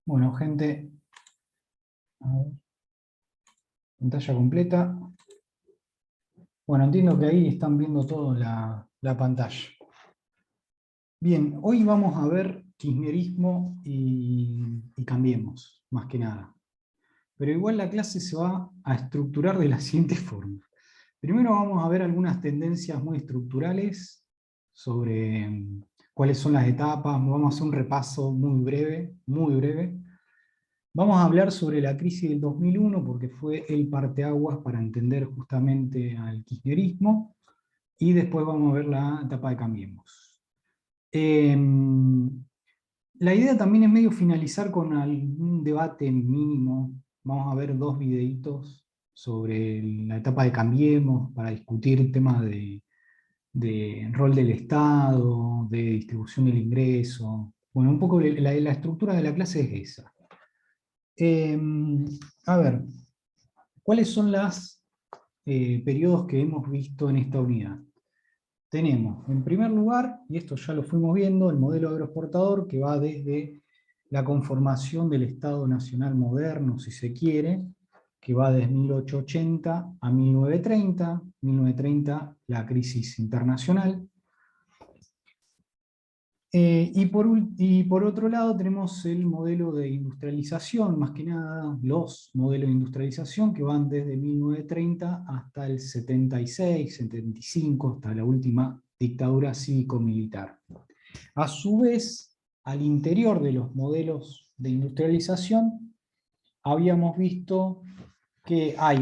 Bueno, gente, a ver, pantalla completa. Bueno, entiendo que ahí están viendo todo la pantalla. Bien, hoy vamos a ver kirchnerismo y Cambiemos, más que nada. Pero igual la clase se va a estructurar de la siguiente forma. Primero vamos a ver algunas tendencias muy estructurales sobre cuáles son las etapas. Vamos a hacer un repaso muy breve, muy breve. Vamos a hablar sobre la crisis del 2001 porque fue el parteaguas para entender justamente al kirchnerismo, y después vamos a ver la etapa de Cambiemos. La idea también es medio finalizar con algún debate mínimo. Vamos a ver dos videitos sobre la etapa de Cambiemos para discutir temas de rol del Estado, de distribución del ingreso. Bueno, un poco la estructura de la clase es esa. A ver, ¿cuáles son los periodos que hemos visto en esta unidad? Tenemos, en primer lugar, y esto ya lo fuimos viendo, el modelo agroexportador que va desde la conformación del Estado Nacional moderno, si se quiere, que va desde 1880 a 1930, 1930 la crisis internacional. Y por otro lado tenemos el modelo de industrialización, más que nada los modelos de industrialización que van desde 1930 hasta el 76, 75, hasta la última dictadura cívico-militar. A su vez, al interior de los modelos de industrialización, habíamos visto que hay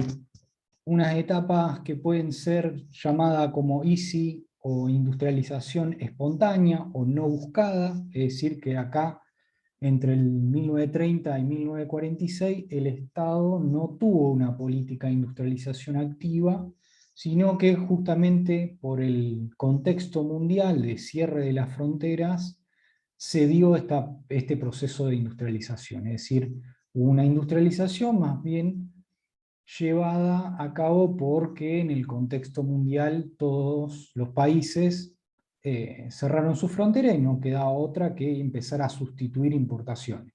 unas etapas que pueden ser llamadas como easy o industrialización espontánea o no buscada, es decir, que acá entre el 1930 y 1946 el Estado no tuvo una política de industrialización activa, sino que justamente por el contexto mundial de cierre de las fronteras se dio este proceso de industrialización, es decir, una industrialización más bien llevada a cabo porque en el contexto mundial todos los países cerraron su frontera y no quedaba otra que empezar a sustituir importaciones.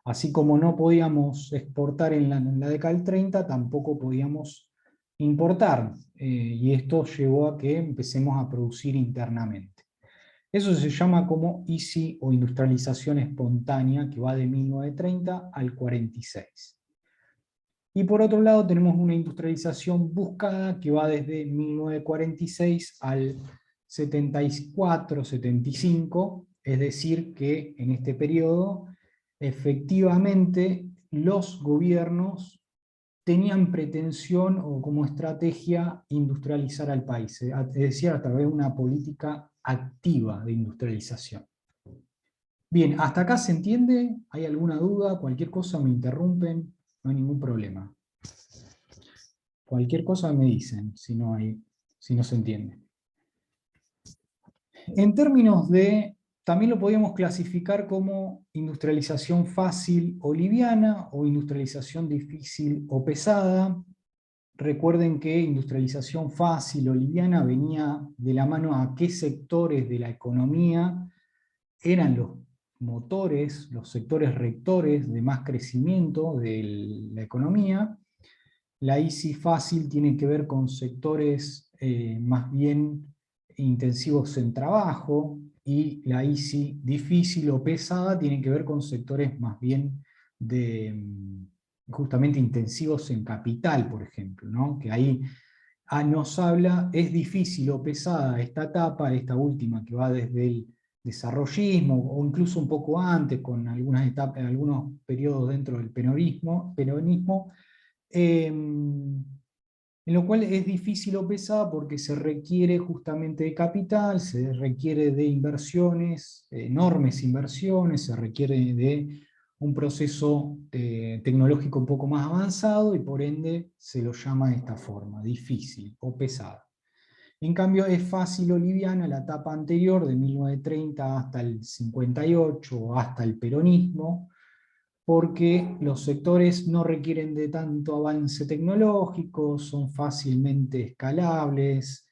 Así como no podíamos exportar en la década del 30, tampoco podíamos importar, y esto llevó a que empecemos a producir internamente. Eso se llama como easy o industrialización espontánea, que va de 1930 al 46. Y por otro lado tenemos una industrialización buscada que va desde 1946 al 74, 75, es decir que en este periodo efectivamente los gobiernos tenían pretensión o como estrategia industrializar al país, es decir, a través de una política activa de industrialización. Bien, ¿hasta acá se entiende? ¿Hay alguna duda? Cualquier cosa me interrumpen, no hay ningún problema. Cualquier cosa me dicen si no se entiende. En términos de, también lo podríamos clasificar como industrialización fácil o liviana, o industrialización difícil o pesada. Recuerden que industrialización fácil o liviana venía de la mano a qué sectores de la economía eran los motores, los sectores rectores de más crecimiento de la economía. La easy fácil tiene que ver con sectores más bien intensivos en trabajo, y la easy difícil o pesada tiene que ver con sectores más bien de justamente intensivos en capital, por ejemplo, ¿no? Que ahí nos habla, es difícil o pesada esta etapa, esta última que va desde el desarrollismo, o incluso un poco antes, con algunas etapas, algunos periodos dentro del peronismo, en lo cual es difícil o pesada porque se requiere justamente de capital, se requiere de inversiones, enormes inversiones, se requiere de un proceso tecnológico un poco más avanzado, y por ende se lo llama de esta forma, difícil o pesada. En cambio es fácil o liviana la etapa anterior, de 1930 hasta el 58, o hasta el peronismo, porque los sectores no requieren de tanto avance tecnológico, son fácilmente escalables,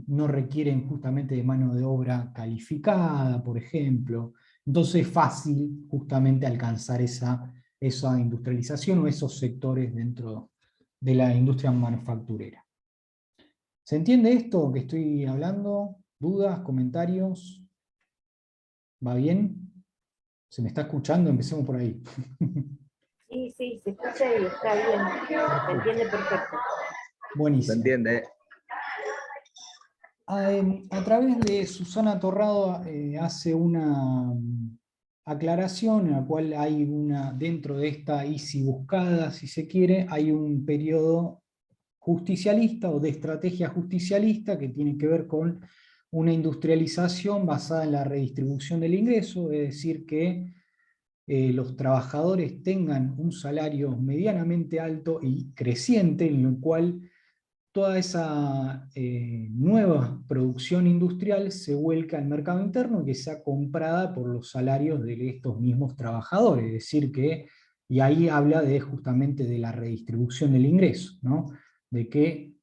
no requieren justamente de mano de obra calificada, por ejemplo. Entonces es fácil justamente alcanzar esa industrialización o esos sectores dentro de la industria manufacturera. ¿Se entiende esto que estoy hablando? ¿Dudas? ¿Comentarios? ¿Va bien? ¿Se me está escuchando? Empecemos por ahí. Sí, sí, se escucha y está bien. Se entiende perfecto. ¿Se Buenísimo. entiende? A través de Susana Torrado hace una aclaración en la cual hay dentro de esta ICI buscada, si se quiere, hay un periodo justicialista o de estrategia justicialista que tiene que ver con una industrialización basada en la redistribución del ingreso, es decir, que los trabajadores tengan un salario medianamente alto y creciente, en el cual toda esa nueva producción industrial se vuelca al mercado interno y que sea comprada por los salarios de estos mismos trabajadores. Es decir, que, y ahí habla justamente de la redistribución del ingreso, ¿no? De que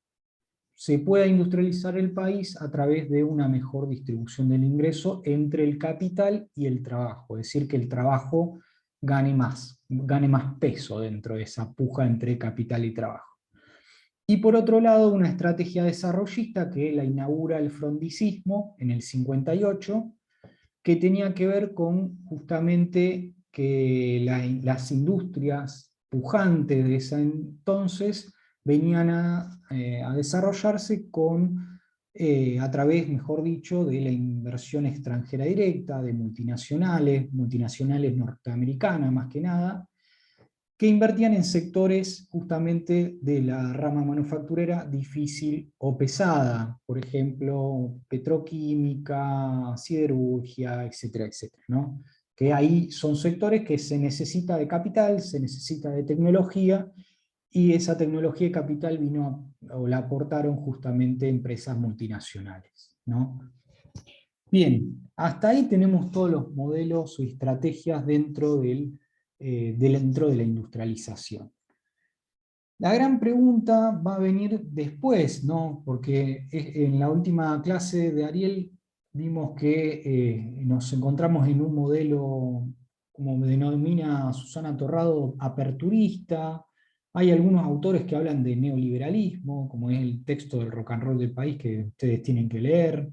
se pueda industrializar el país a través de una mejor distribución del ingreso entre el capital y el trabajo. Es decir, que el trabajo gane más peso dentro de esa puja entre capital y trabajo. Y por otro lado, una estrategia desarrollista que la inaugura el frondicismo en el 58, que tenía que ver con justamente que las industrias pujantes de ese entonces venían a desarrollarse a través, mejor dicho, de la inversión extranjera directa, de multinacionales norteamericanas más que nada, que invertían en sectores justamente de la rama manufacturera difícil o pesada, por ejemplo, petroquímica, siderurgia, etcétera, etcétera, ¿no? Que ahí son sectores que se necesita de capital, se necesita de tecnología, y esa tecnología y capital o la aportaron justamente empresas multinacionales, ¿no? Bien, hasta ahí tenemos todos los modelos o estrategias dentro dentro de la industrialización. La gran pregunta va a venir después, ¿no? Porque en la última clase de Ariel vimos que nos encontramos en un modelo, como denomina Susana Torrado, aperturista. Hay algunos autores que hablan de neoliberalismo, como es el texto del Rock and Roll del País que ustedes tienen que leer.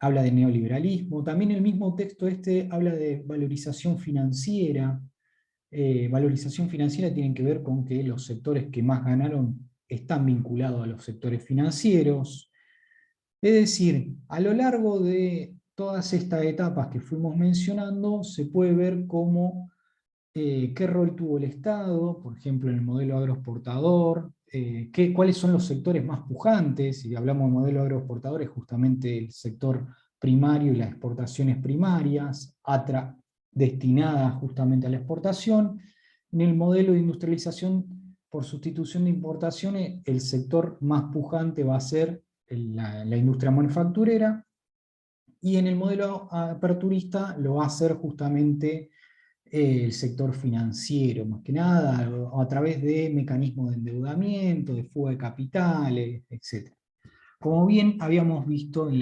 Habla de neoliberalismo. También el mismo texto habla de valorización financiera. Valorización financiera tiene que ver con que los sectores que más ganaron están vinculados a los sectores financieros. Es decir, a lo largo de todas estas etapas que fuimos mencionando, se puede ver cómo, qué rol tuvo el Estado, por ejemplo, en el modelo agroexportador, cuáles son los sectores más pujantes. Si hablamos de modelo agroexportador, es justamente el sector primario y las exportaciones primarias, destinadas justamente a la exportación. En el modelo de industrialización por sustitución de importaciones, el sector más pujante va a ser la industria manufacturera, y en el modelo aperturista lo va a hacer justamente el sector financiero, más que nada, a través de mecanismos de endeudamiento, de fuga de capitales, etc. Como bien habíamos visto en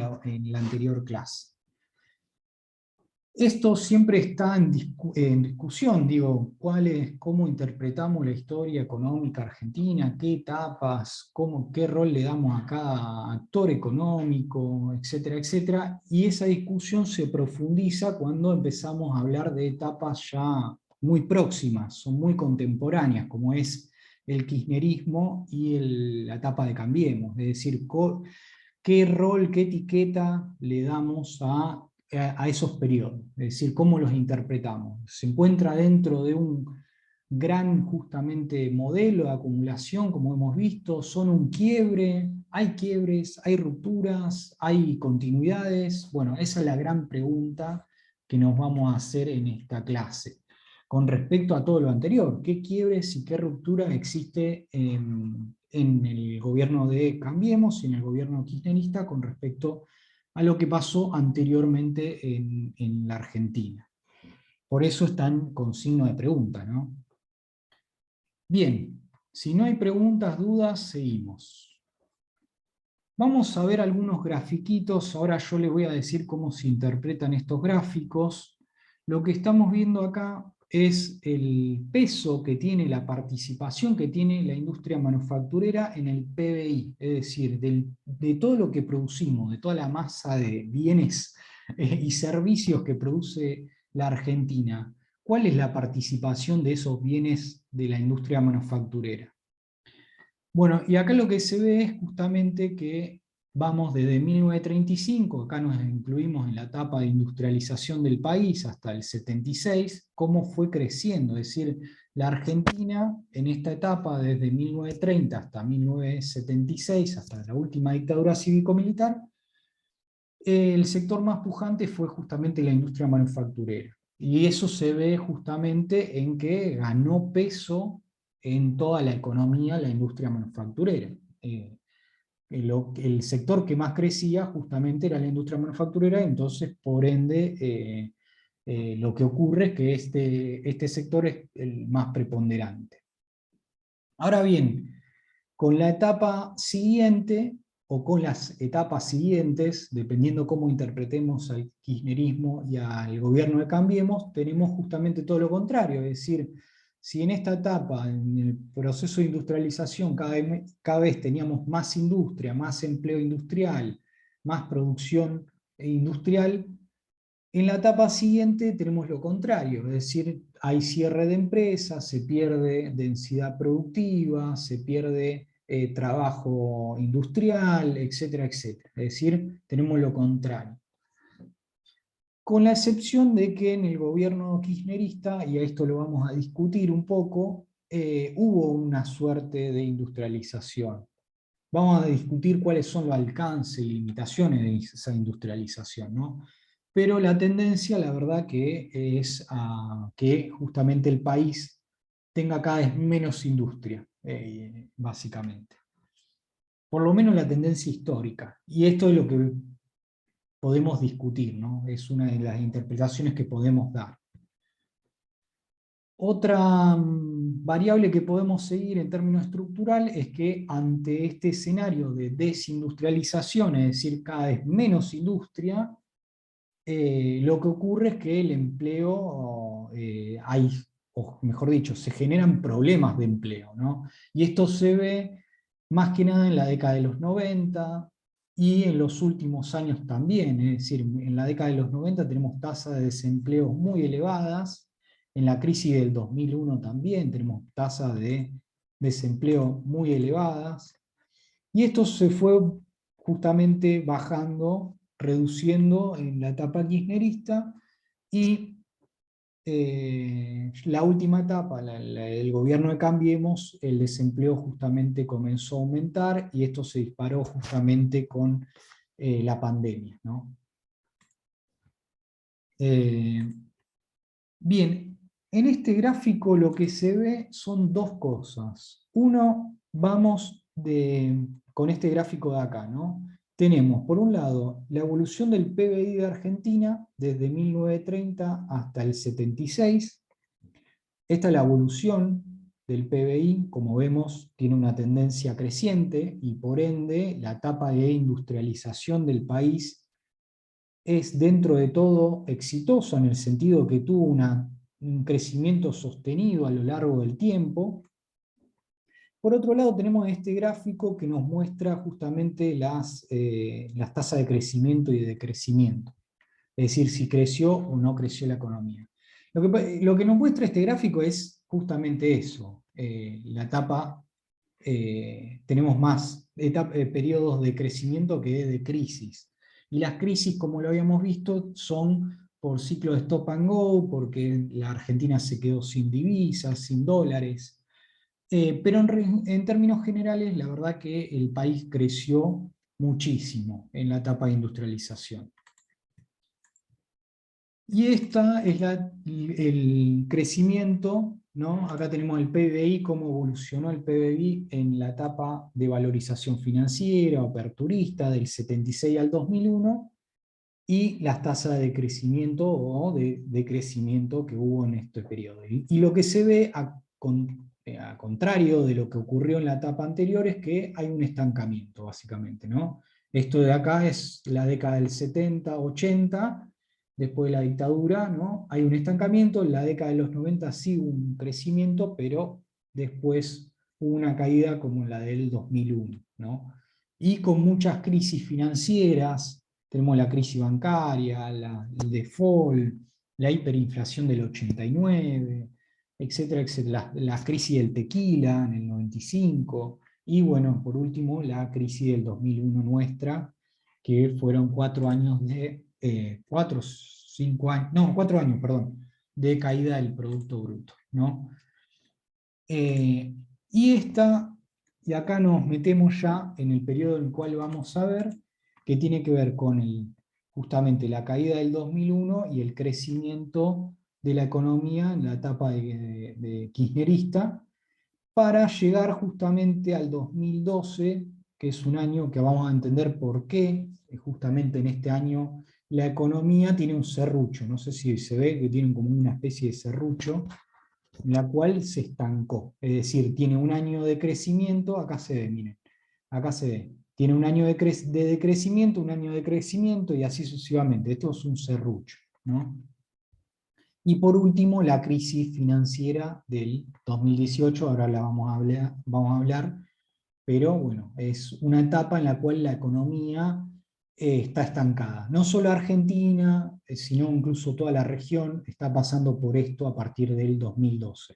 la anterior clase. Esto siempre está en discusión, digo, cómo interpretamos la historia económica argentina, qué etapas, qué rol le damos a cada actor económico, etcétera, etcétera, y esa discusión se profundiza cuando empezamos a hablar de etapas ya muy próximas, son muy contemporáneas, como es el kirchnerismo y la etapa de Cambiemos, es decir, qué rol, qué etiqueta le damos a esos periodos, es decir, cómo los interpretamos. Se encuentra dentro de un gran justamente modelo de acumulación, como hemos visto, son un quiebre, hay quiebres, hay rupturas, hay continuidades. Bueno, esa es la gran pregunta que nos vamos a hacer en esta clase. Con respecto a todo lo anterior, ¿qué quiebres y qué rupturas existe en el gobierno de Cambiemos y en el gobierno kirchnerista con respecto a lo que pasó anteriormente en la Argentina? Por eso están con signo de pregunta, ¿no? Bien, si no hay preguntas, dudas, seguimos. Vamos a ver algunos grafiquitos. Ahora yo les voy a decir cómo se interpretan estos gráficos. lo que estamos viendo acá es el peso que tiene, la participación que tiene la industria manufacturera en el PBI, es decir, de todo lo que producimos, de toda la masa de bienes y servicios que produce la Argentina. ¿Cuál es la participación de esos bienes de la industria manufacturera? Bueno, y acá lo que se ve es justamente que vamos desde 1935, acá nos incluimos en la etapa de industrialización del país, hasta el 76, cómo fue creciendo. Es decir, la Argentina en esta etapa, desde 1930 hasta 1976, hasta la última dictadura cívico-militar, el sector más pujante fue justamente la industria manufacturera. Y eso se ve justamente en que ganó peso en toda la economía la industria manufacturera. El sector que más crecía justamente era la industria manufacturera, entonces por ende lo que ocurre es que este sector es el más preponderante. Ahora bien, con la etapa siguiente, o con las etapas siguientes, dependiendo cómo interpretemos al kirchnerismo y al gobierno de Cambiemos, tenemos justamente todo lo contrario, es decir, si en esta etapa, en el proceso de industrialización, cada vez teníamos más industria, más empleo industrial, más producción industrial, en la etapa siguiente tenemos lo contrario, es decir, hay cierre de empresas, se pierde densidad productiva, se pierde trabajo industrial, etcétera, etcétera. Es decir, tenemos lo contrario. Con la excepción de que en el gobierno kirchnerista, y a esto lo vamos a discutir un poco, hubo una suerte de industrialización. Vamos a discutir cuáles son los alcances y limitaciones de esa industrialización, ¿no? Pero la tendencia, la verdad, que es a que justamente el país tenga cada vez menos industria, básicamente. Por lo menos la tendencia histórica. Y esto es lo que podemos discutir, ¿no? Es una de las interpretaciones que podemos dar. Otra variable que podemos seguir en términos estructural es que ante este escenario de desindustrialización, es decir, cada vez menos industria, lo que ocurre es que el empleo, o mejor dicho, se generan problemas de empleo, ¿no? Y esto se ve más que nada en la década de los 90 y en los últimos años también, es decir, en la década de los 90 tenemos tasas de desempleo muy elevadas, en la crisis del 2001 también tenemos tasas de desempleo muy elevadas, y esto se fue justamente bajando, reduciendo en la etapa kirchnerista, y la última etapa, el gobierno de Cambiemos, el desempleo justamente comenzó a aumentar, y esto se disparó justamente con la pandemia, ¿no? Bien, en este gráfico lo que se ve son dos cosas. Uno, con este gráfico de acá, ¿no? Tenemos, por un lado, la evolución del PBI de Argentina desde 1930 hasta el 76. Esta es la evolución del PBI, como vemos, tiene una tendencia creciente, y por ende la etapa de industrialización del país es dentro de todo exitosa, en el sentido que tuvo un crecimiento sostenido a lo largo del tiempo. Por otro lado, tenemos este gráfico que nos muestra justamente las tasas de crecimiento y de decrecimiento, es decir, si creció o no creció la economía. Lo que nos muestra este gráfico es justamente eso, la etapa, tenemos más periodos de crecimiento que de crisis. Y las crisis, como lo habíamos visto, son por ciclo de stop and go, porque la Argentina se quedó sin divisas, sin dólares. Pero en términos generales, la verdad que el país creció muchísimo en la etapa de industrialización. Y esta es el crecimiento, ¿no? Acá tenemos el PBI, cómo evolucionó el PBI en la etapa de valorización financiera o aperturista del 76 al 2001, y las tasas de crecimiento o de crecimiento que hubo en este periodo. Y lo que se ve, a contrario de lo que ocurrió en la etapa anterior, es que hay un estancamiento, básicamente, ¿no? Esto de acá es la década del 70, 80, después de la dictadura, ¿no? Hay un estancamiento, en la década de los 90 sí hubo un crecimiento, pero después hubo una caída como la del 2001, ¿no? Y con muchas crisis financieras, tenemos la crisis bancaria, el default, la hiperinflación del 89, etcétera, etcétera. La crisis del tequila en el 95, y bueno, por último, la crisis del 2001 nuestra, que fueron 4 años de, 4 años, perdón, de caída del Producto Bruto, ¿no? Eh, y acá nos metemos ya en el periodo en el cual vamos a ver, que tiene que ver con justamente la caída del 2001 y el crecimiento de la economía en la etapa de kirchnerista, para llegar justamente al 2012, que es un año que vamos a entender por qué, justamente en este año, la economía tiene un serrucho. No sé si se ve que tiene como una especie de serrucho, en la cual se estancó. Es decir, tiene un año de crecimiento, acá se ve, miren, acá se ve. Tiene un año de decrecimiento, un año de crecimiento, y así sucesivamente. Esto es un serrucho, ¿no? Y por último, la crisis financiera del 2018, ahora la vamos a hablar, pero bueno, es una etapa en la cual la economía está estancada. No solo Argentina, sino incluso toda la región está pasando por esto a partir del 2012.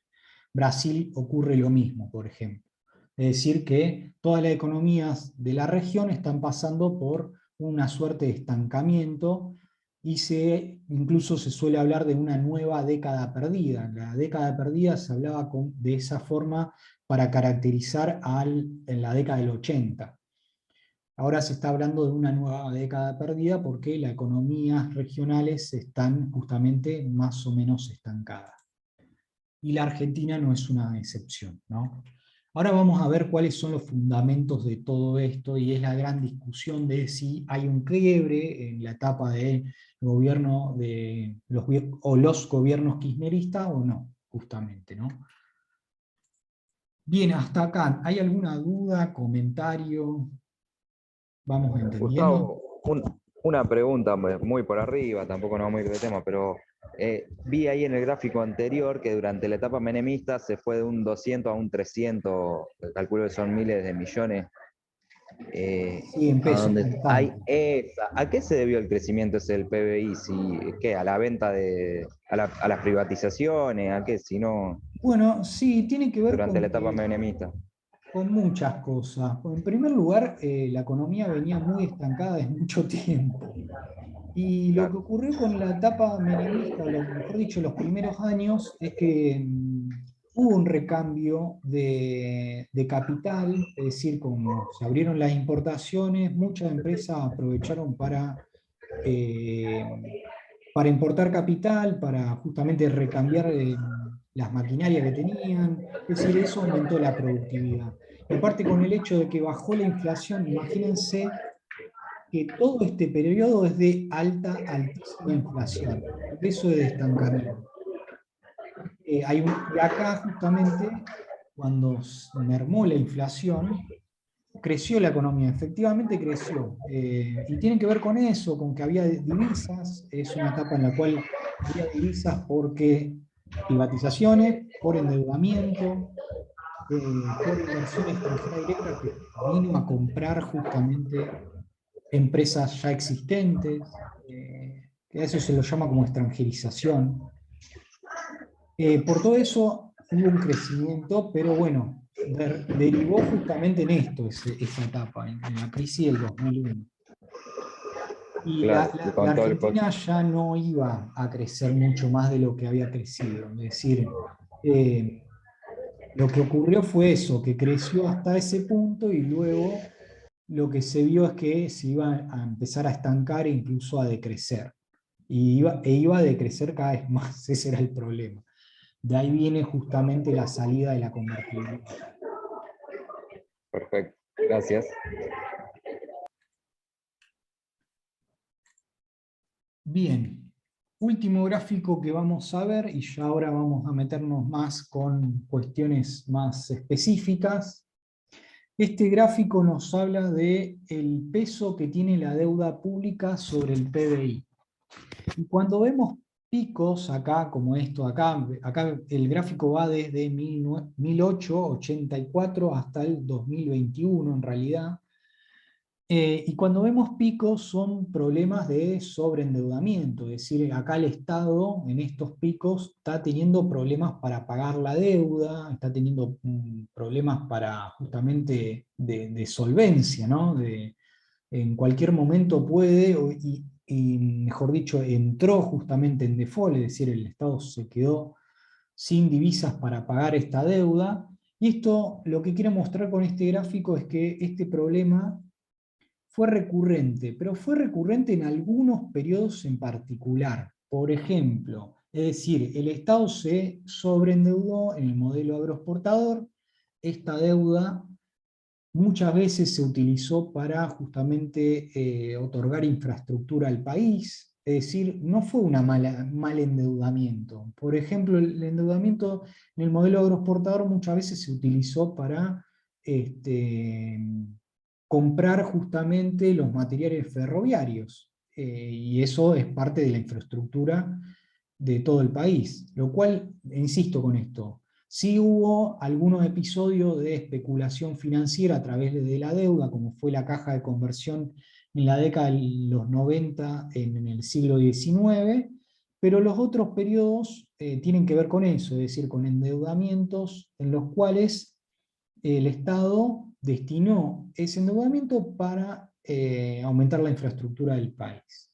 Brasil ocurre lo mismo, por ejemplo. Es decir, que todas las economías de la región están pasando por una suerte de estancamiento, y incluso se suele hablar de una nueva década perdida. La década perdida se hablaba de esa forma para caracterizar en la década del 80. Ahora se está hablando de una nueva década perdida porque las economías regionales están justamente más o menos estancadas. Y la Argentina no es una excepción, ¿no? Ahora vamos a ver cuáles son los fundamentos de todo esto, y es la gran discusión de si hay un quiebre en la etapa del gobierno de los gobiernos kirchneristas o no, justamente, ¿no? Bien, hasta acá, ¿hay alguna duda, comentario? ¿Vamos entendiendo? Gustavo, una pregunta muy por arriba, tampoco nos vamos a ir de tema, pero vi ahí en el gráfico anterior que durante la etapa menemista se fue de un 200 a un 300, calculo que son miles de millones, Sí, en a pesos, donde ahí hay estamos. esa. ¿A qué se debió el crecimiento ese del PBI? ¿Qué? ¿A la venta a las privatizaciones? ¿A qué? Si no, Bueno, sí, tiene que ver durante la con etapa que menemista. con muchas cosas. En primer lugar, la economía venía muy estancada desde mucho tiempo. Y lo que Claro. ocurrió con la etapa menemista, o mejor dicho, los primeros años, es que hubo un recambio de capital, es decir, como se abrieron las importaciones, muchas empresas aprovecharon eh, para importar capital, para justamente recambiar las maquinarias que tenían. Es decir, eso aumentó la productividad. Y aparte, con el hecho de que bajó la inflación, imagínense que todo este periodo es de altísima inflación, por eso es de estancamiento. Y acá justamente, cuando mermó la inflación, creció la economía, efectivamente creció. Y tiene que ver con eso, con que había divisas. Es una etapa en la cual había divisas porque privatizaciones, por endeudamiento, por inversión extranjera directa que vino a comprar justamente empresas ya existentes, que a eso se lo llama como extranjerización. Por todo eso hubo un crecimiento, pero bueno, derivó justamente en esto, esa etapa, en la crisis del 2001. Y Claro, la con todo el Argentina ya no iba a crecer mucho más de lo que había crecido. Es decir, eh, lo que ocurrió fue eso, que creció hasta ese punto, y luego lo que se vio es que se iba a empezar a estancar e incluso a decrecer. E iba a decrecer cada vez más, ese era el problema. De ahí viene justamente la salida de la convertibilidad. perfecto. Gracias. Bien, último gráfico que vamos a ver, y ya ahora vamos a meternos más con cuestiones más específicas. Este gráfico nos habla de el peso que tiene la deuda pública sobre el PBI. Y cuando vemos picos acá, como esto, acá el gráfico va desde 1884 hasta el 2021 en realidad, y cuando vemos picos son problemas de sobreendeudamiento, es decir, acá el Estado en estos picos está teniendo problemas para pagar la deuda, está teniendo problemas para justamente de solvencia, ¿no? En cualquier momento puede, y mejor dicho, entró justamente en default, es decir, el Estado se quedó sin divisas para pagar esta deuda, y esto lo que quiero mostrar con este gráfico es que este problema fue recurrente, pero fue recurrente en algunos periodos en particular. Por ejemplo, es decir, el Estado se sobreendeudó en el modelo agroexportador, esta deuda muchas veces se utilizó para justamente otorgar infraestructura al país, es decir, no fue un mal endeudamiento. Por ejemplo, el endeudamiento en el modelo agroexportador muchas veces se utilizó para este, comprar justamente los materiales ferroviarios, y eso es parte de la infraestructura de todo el país, lo cual, insisto con esto, sí hubo algunos episodios de especulación financiera a través de la deuda, como fue la caja de conversión en la década de los 90 en el siglo XIX, pero los otros periodos tienen que ver con eso, es decir, con endeudamientos en los cuales el Estado destinó ese endeudamiento para aumentar la infraestructura del país.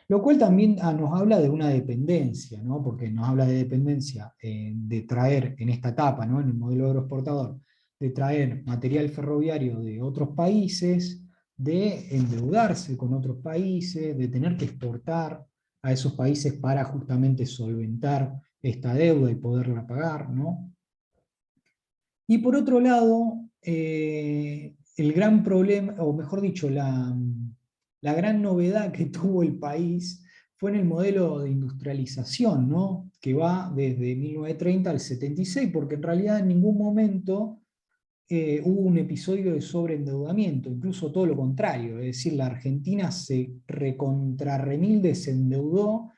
Lo cual también nos habla de una dependencia, ¿no? Porque nos habla de dependencia de traer en esta etapa, ¿no? En el modelo agroexportador, de traer material ferroviario de otros países, de endeudarse con otros países, de tener que exportar a esos países para justamente solventar esta deuda y poderla pagar, ¿no? Y por otro lado, el gran problema, o mejor dicho, la gran novedad que tuvo el país fue en el modelo de industrialización, ¿no? Que va desde 1930 al 76, porque en realidad en ningún momento hubo un episodio de sobreendeudamiento, incluso todo lo contrario, es decir, la Argentina se recontrarremil desendeudó.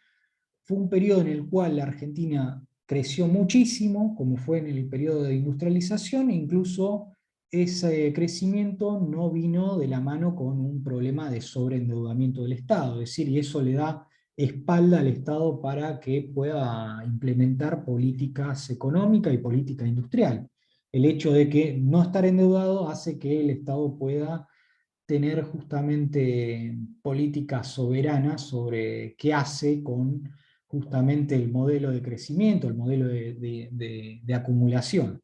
Fue un periodo en el cual la Argentina creció muchísimo, como fue en el periodo de industrialización, e incluso ese crecimiento no vino de la mano con un problema de sobreendeudamiento del Estado, es decir, y eso le da espalda al Estado para que pueda implementar políticas económicas y política industrial. El hecho de que no estar endeudado hace que el Estado pueda tener justamente políticas soberanas sobre qué hace con justamente el modelo de crecimiento, el modelo de acumulación.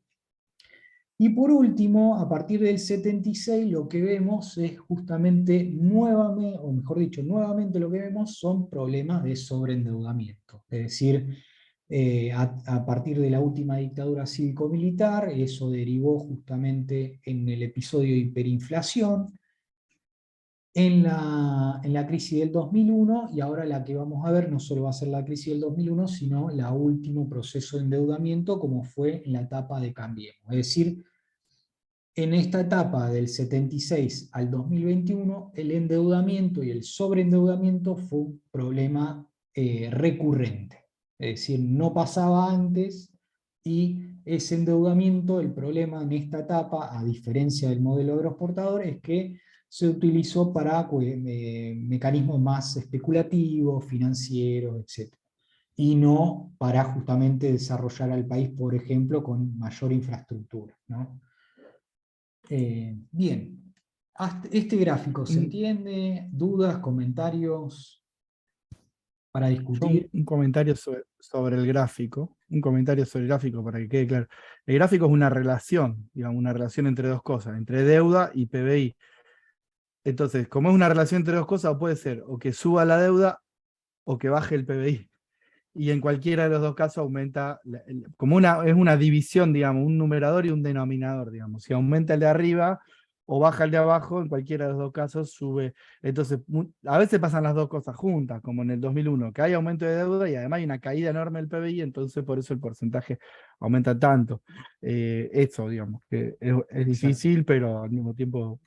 Y por último, a partir del 76, lo que vemos es justamente nuevamente, o mejor dicho, nuevamente lo que vemos son problemas de sobreendeudamiento. Es decir, a partir de la última dictadura cívico-militar, eso derivó justamente en el episodio de hiperinflación, en la crisis del 2001, y ahora la que vamos a ver no solo va a ser la crisis del 2001, sino el último proceso de endeudamiento como fue en la etapa de Cambiemos. Es decir, en esta etapa del 76 al 2021, el endeudamiento y el sobreendeudamiento fue un problema recurrente. Es decir, no pasaba antes, y ese endeudamiento, el problema en esta etapa, a diferencia del modelo agroexportador, es que se utilizó para mecanismos más especulativos, financieros, etc. Y no para justamente desarrollar al país, por ejemplo, con mayor infraestructura, ¿no? Bien, hasta este gráfico, ¿se Un- entiende? ¿Dudas, comentarios para Yo discutir? un comentario sobre el gráfico, un comentario sobre el gráfico para que quede claro. El gráfico es una relación, digamos, una relación entre dos cosas, entre deuda y PBI. Entonces, como es una relación entre dos cosas, puede ser o que suba la deuda o que baje el PBI. Y en cualquiera de los dos casos aumenta, como es una división, digamos, un numerador y un denominador, digamos. Si aumenta el de arriba o baja el de abajo, en cualquiera de los dos casos sube. Entonces, a veces pasan las dos cosas juntas, como en el 2001, que hay aumento de deuda y además hay una caída enorme del PBI, entonces por eso el porcentaje aumenta tanto. Eso, digamos, que es Exacto. difícil, pero al mismo tiempo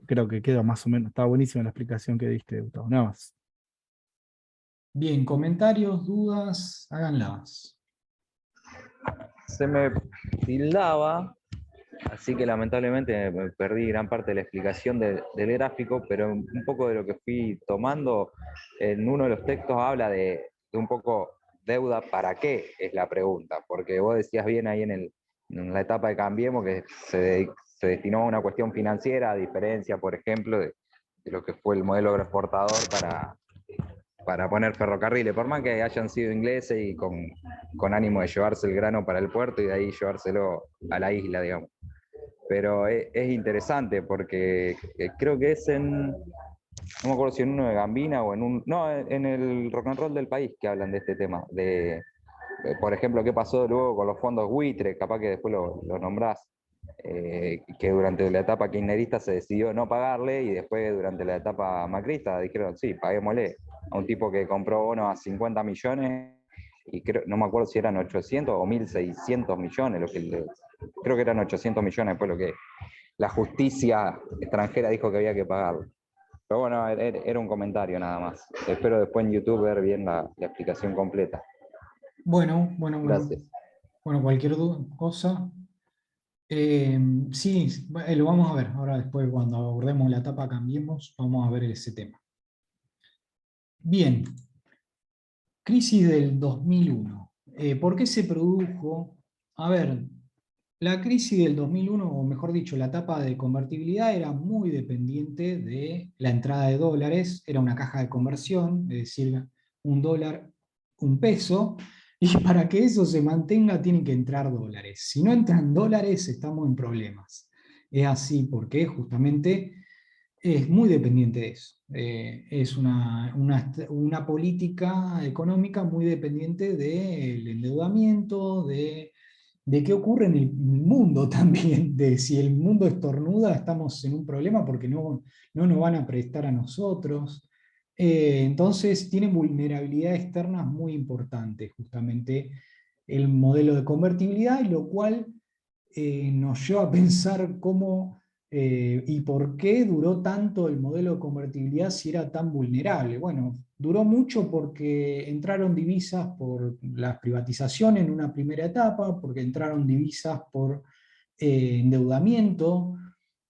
creo que queda más o menos, está buenísima la explicación que diste, Gustavo. Nada más. Bien, comentarios, dudas, háganlas. Se me tildaba, así que lamentablemente me perdí gran parte de la explicación del gráfico, pero un poco de lo que fui tomando, en uno de los textos habla de un poco deuda para qué es la pregunta, porque vos decías bien ahí en la etapa de Cambiemos que se destinó a una cuestión financiera, a diferencia, por ejemplo, de lo que fue el modelo agroexportador para poner ferrocarriles, por más que hayan sido ingleses y con ánimo de llevarse el grano para el puerto y de ahí llevárselo a la isla, digamos. Pero es interesante porque creo que es no me acuerdo si en uno de Gambina o no, en el Rock and Roll del País que hablan de este tema, por ejemplo, qué pasó luego con los fondos buitre, capaz que después lo nombrás, que durante la etapa kirchnerista se decidió no pagarle y después durante la etapa macrista dijeron, sí, paguémosle a un tipo que compró bonos a 50 millones y no me acuerdo si eran 800 o 1.600 millones, creo que eran 800 millones después lo que la justicia extranjera dijo que había que pagarlo. Pero bueno, era un comentario nada más. Espero después en YouTube ver bien la explicación completa. Bueno. Gracias. Bueno, cualquier cosa. Sí, lo vamos a ver. Ahora después cuando abordemos la etapa Cambiemos, vamos a ver ese tema. Bien. Crisis del 2001. ¿Por qué se produjo? A ver, la crisis del 2001, o mejor dicho, la etapa de convertibilidad era muy dependiente de la entrada de dólares, era una caja de conversión, es decir, un dólar, un peso, y para que eso se mantenga tienen que entrar dólares. Si no entran dólares, estamos en problemas. Es así porque justamente es muy dependiente de eso. Es una política económica muy dependiente del endeudamiento, de qué ocurre en el mundo también, de si el mundo estornuda estamos en un problema porque no nos van a prestar a nosotros. Entonces tienen vulnerabilidades externas muy importantes justamente el modelo de convertibilidad, y lo cual nos lleva a pensar cómo y por qué duró tanto el modelo de convertibilidad si era tan vulnerable. Bueno, duró mucho porque entraron divisas por la privatización en una primera etapa, porque entraron divisas por endeudamiento,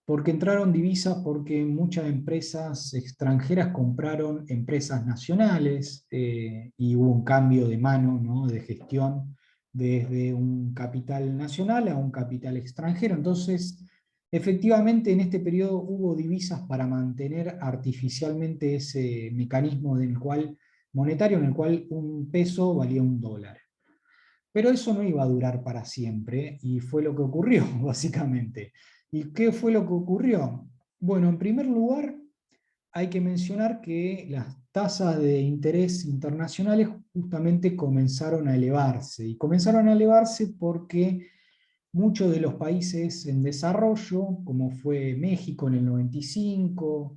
porque entraron divisas porque muchas empresas extranjeras compraron empresas nacionales y hubo un cambio de mano, ¿no?, de gestión desde un capital nacional a un capital extranjero. Entonces, efectivamente, en este periodo hubo divisas para mantener artificialmente ese mecanismo monetario en el cual un peso valía un dólar. Pero eso no iba a durar para siempre, y fue lo que ocurrió, básicamente. ¿Y qué fue lo que ocurrió? Bueno, en primer lugar, hay que mencionar que las tasas de interés internacionales justamente comenzaron a elevarse, y comenzaron a elevarse porque muchos de los países en desarrollo, como fue México en el 95,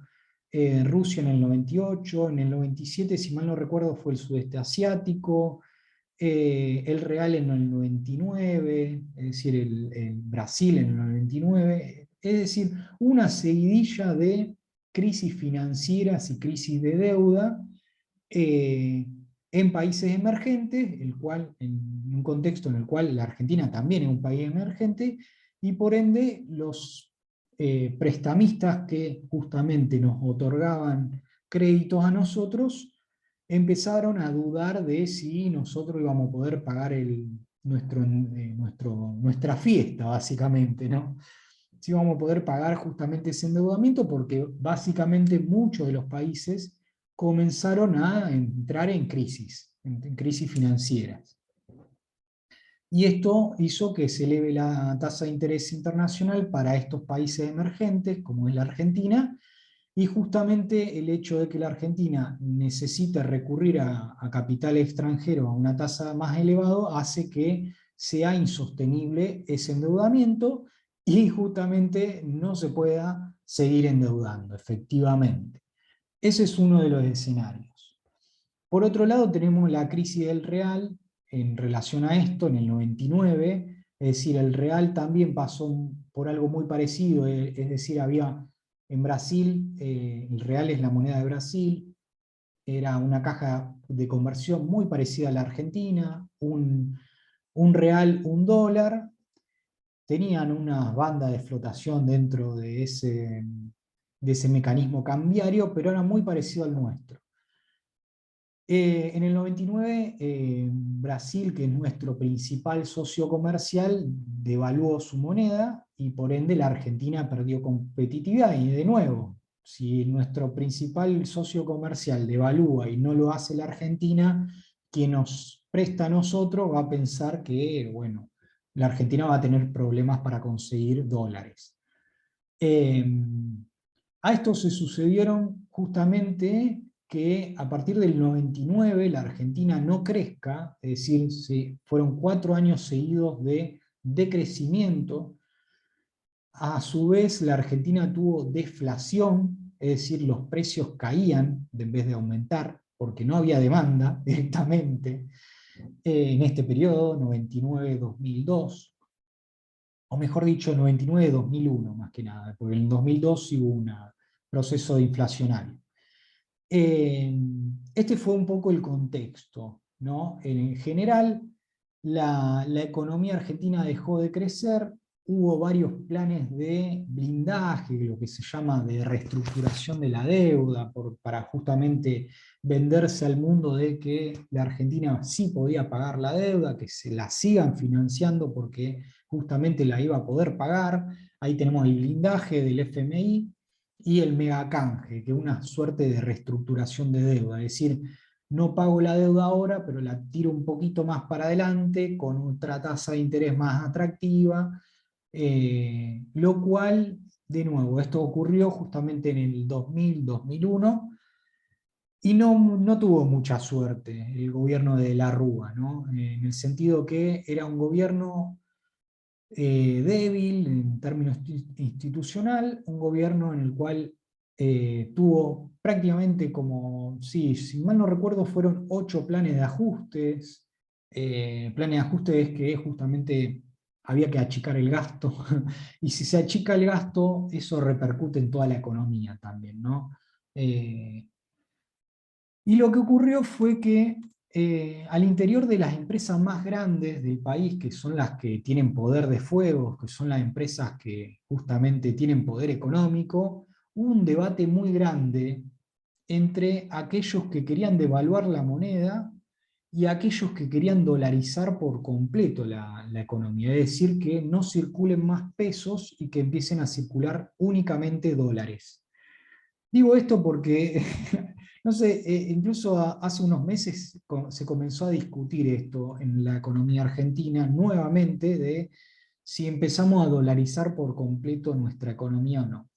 Rusia en el 98, en el 97, si mal no recuerdo, fue el sudeste asiático, el real en el 99, es decir, el Brasil en el 99, es decir, una seguidilla de crisis financieras y crisis de deuda en países emergentes, en un contexto en el cual la Argentina también es un país emergente, y por ende los prestamistas que justamente nos otorgaban créditos a nosotros, empezaron a dudar de si nosotros íbamos a poder pagar nuestra fiesta, básicamente, ¿no? Si íbamos a poder pagar justamente ese endeudamiento, porque básicamente muchos de los países comenzaron a entrar en crisis financieras. Y esto hizo que se eleve la tasa de interés internacional para estos países emergentes, como es la Argentina, y justamente el hecho de que la Argentina necesite recurrir a capital extranjero a una tasa más elevada hace que sea insostenible ese endeudamiento y justamente no se pueda seguir endeudando, efectivamente. Ese es uno de los escenarios. Por otro lado, tenemos la crisis del real en relación a esto en el 99, es decir, el real también pasó por algo muy parecido, es decir, había en Brasil, el real es la moneda de Brasil, era una caja de conversión muy parecida a la Argentina, un real, un dólar, tenían una banda de flotación dentro de ese mecanismo cambiario, pero era muy parecido al nuestro. En el 99, Brasil, que es nuestro principal socio comercial, devaluó su moneda y por ende la Argentina perdió competitividad. Y de nuevo, si nuestro principal socio comercial devalúa y no lo hace la Argentina, quien nos presta a nosotros va a pensar que, bueno, la Argentina va a tener problemas para conseguir dólares. A esto se sucedieron justamente que a partir del 99 la Argentina no crezca, es decir, fueron 4 años seguidos de decrecimiento. A su vez la Argentina tuvo deflación, es decir, los precios caían en vez de aumentar, porque no había demanda directamente en este periodo, 99-2002. O mejor dicho, 99-2001 más que nada, porque en 2002 sí hubo un proceso inflacionario. Este fue un poco el contexto, ¿no? En general, la economía argentina dejó de crecer, hubo varios planes de blindaje, lo que se llama de reestructuración de la deuda, para justamente venderse al mundo de que la Argentina sí podía pagar la deuda, que se la sigan financiando porque justamente la iba a poder pagar. Ahí tenemos el blindaje del FMI, y el megacanje, que es una suerte de reestructuración de deuda, es decir, no pago la deuda ahora, pero la tiro un poquito más para adelante, con otra tasa de interés más atractiva, lo cual, de nuevo, esto ocurrió justamente en el 2000-2001, y no tuvo mucha suerte el gobierno de la Rúa, ¿no? En el sentido que era un gobierno débil en términos institucional, un gobierno en el cual tuvo prácticamente como, sí, si mal no recuerdo, fueron 8 planes de ajustes. Planes de ajuste es que justamente había que achicar el gasto, y si se achica el gasto, eso repercute en toda la economía también, ¿no? Y lo que ocurrió fue que al interior de las empresas más grandes del país, que son las que tienen poder de fuego, que son las empresas que justamente tienen poder económico, hubo un debate muy grande entre aquellos que querían devaluar la moneda y aquellos que querían dolarizar por completo la economía, es decir, que no circulen más pesos y que empiecen a circular únicamente dólares. Digo esto porque, no sé, incluso hace unos meses se comenzó a discutir esto en la economía argentina nuevamente, de si empezamos a dolarizar por completo nuestra economía o no.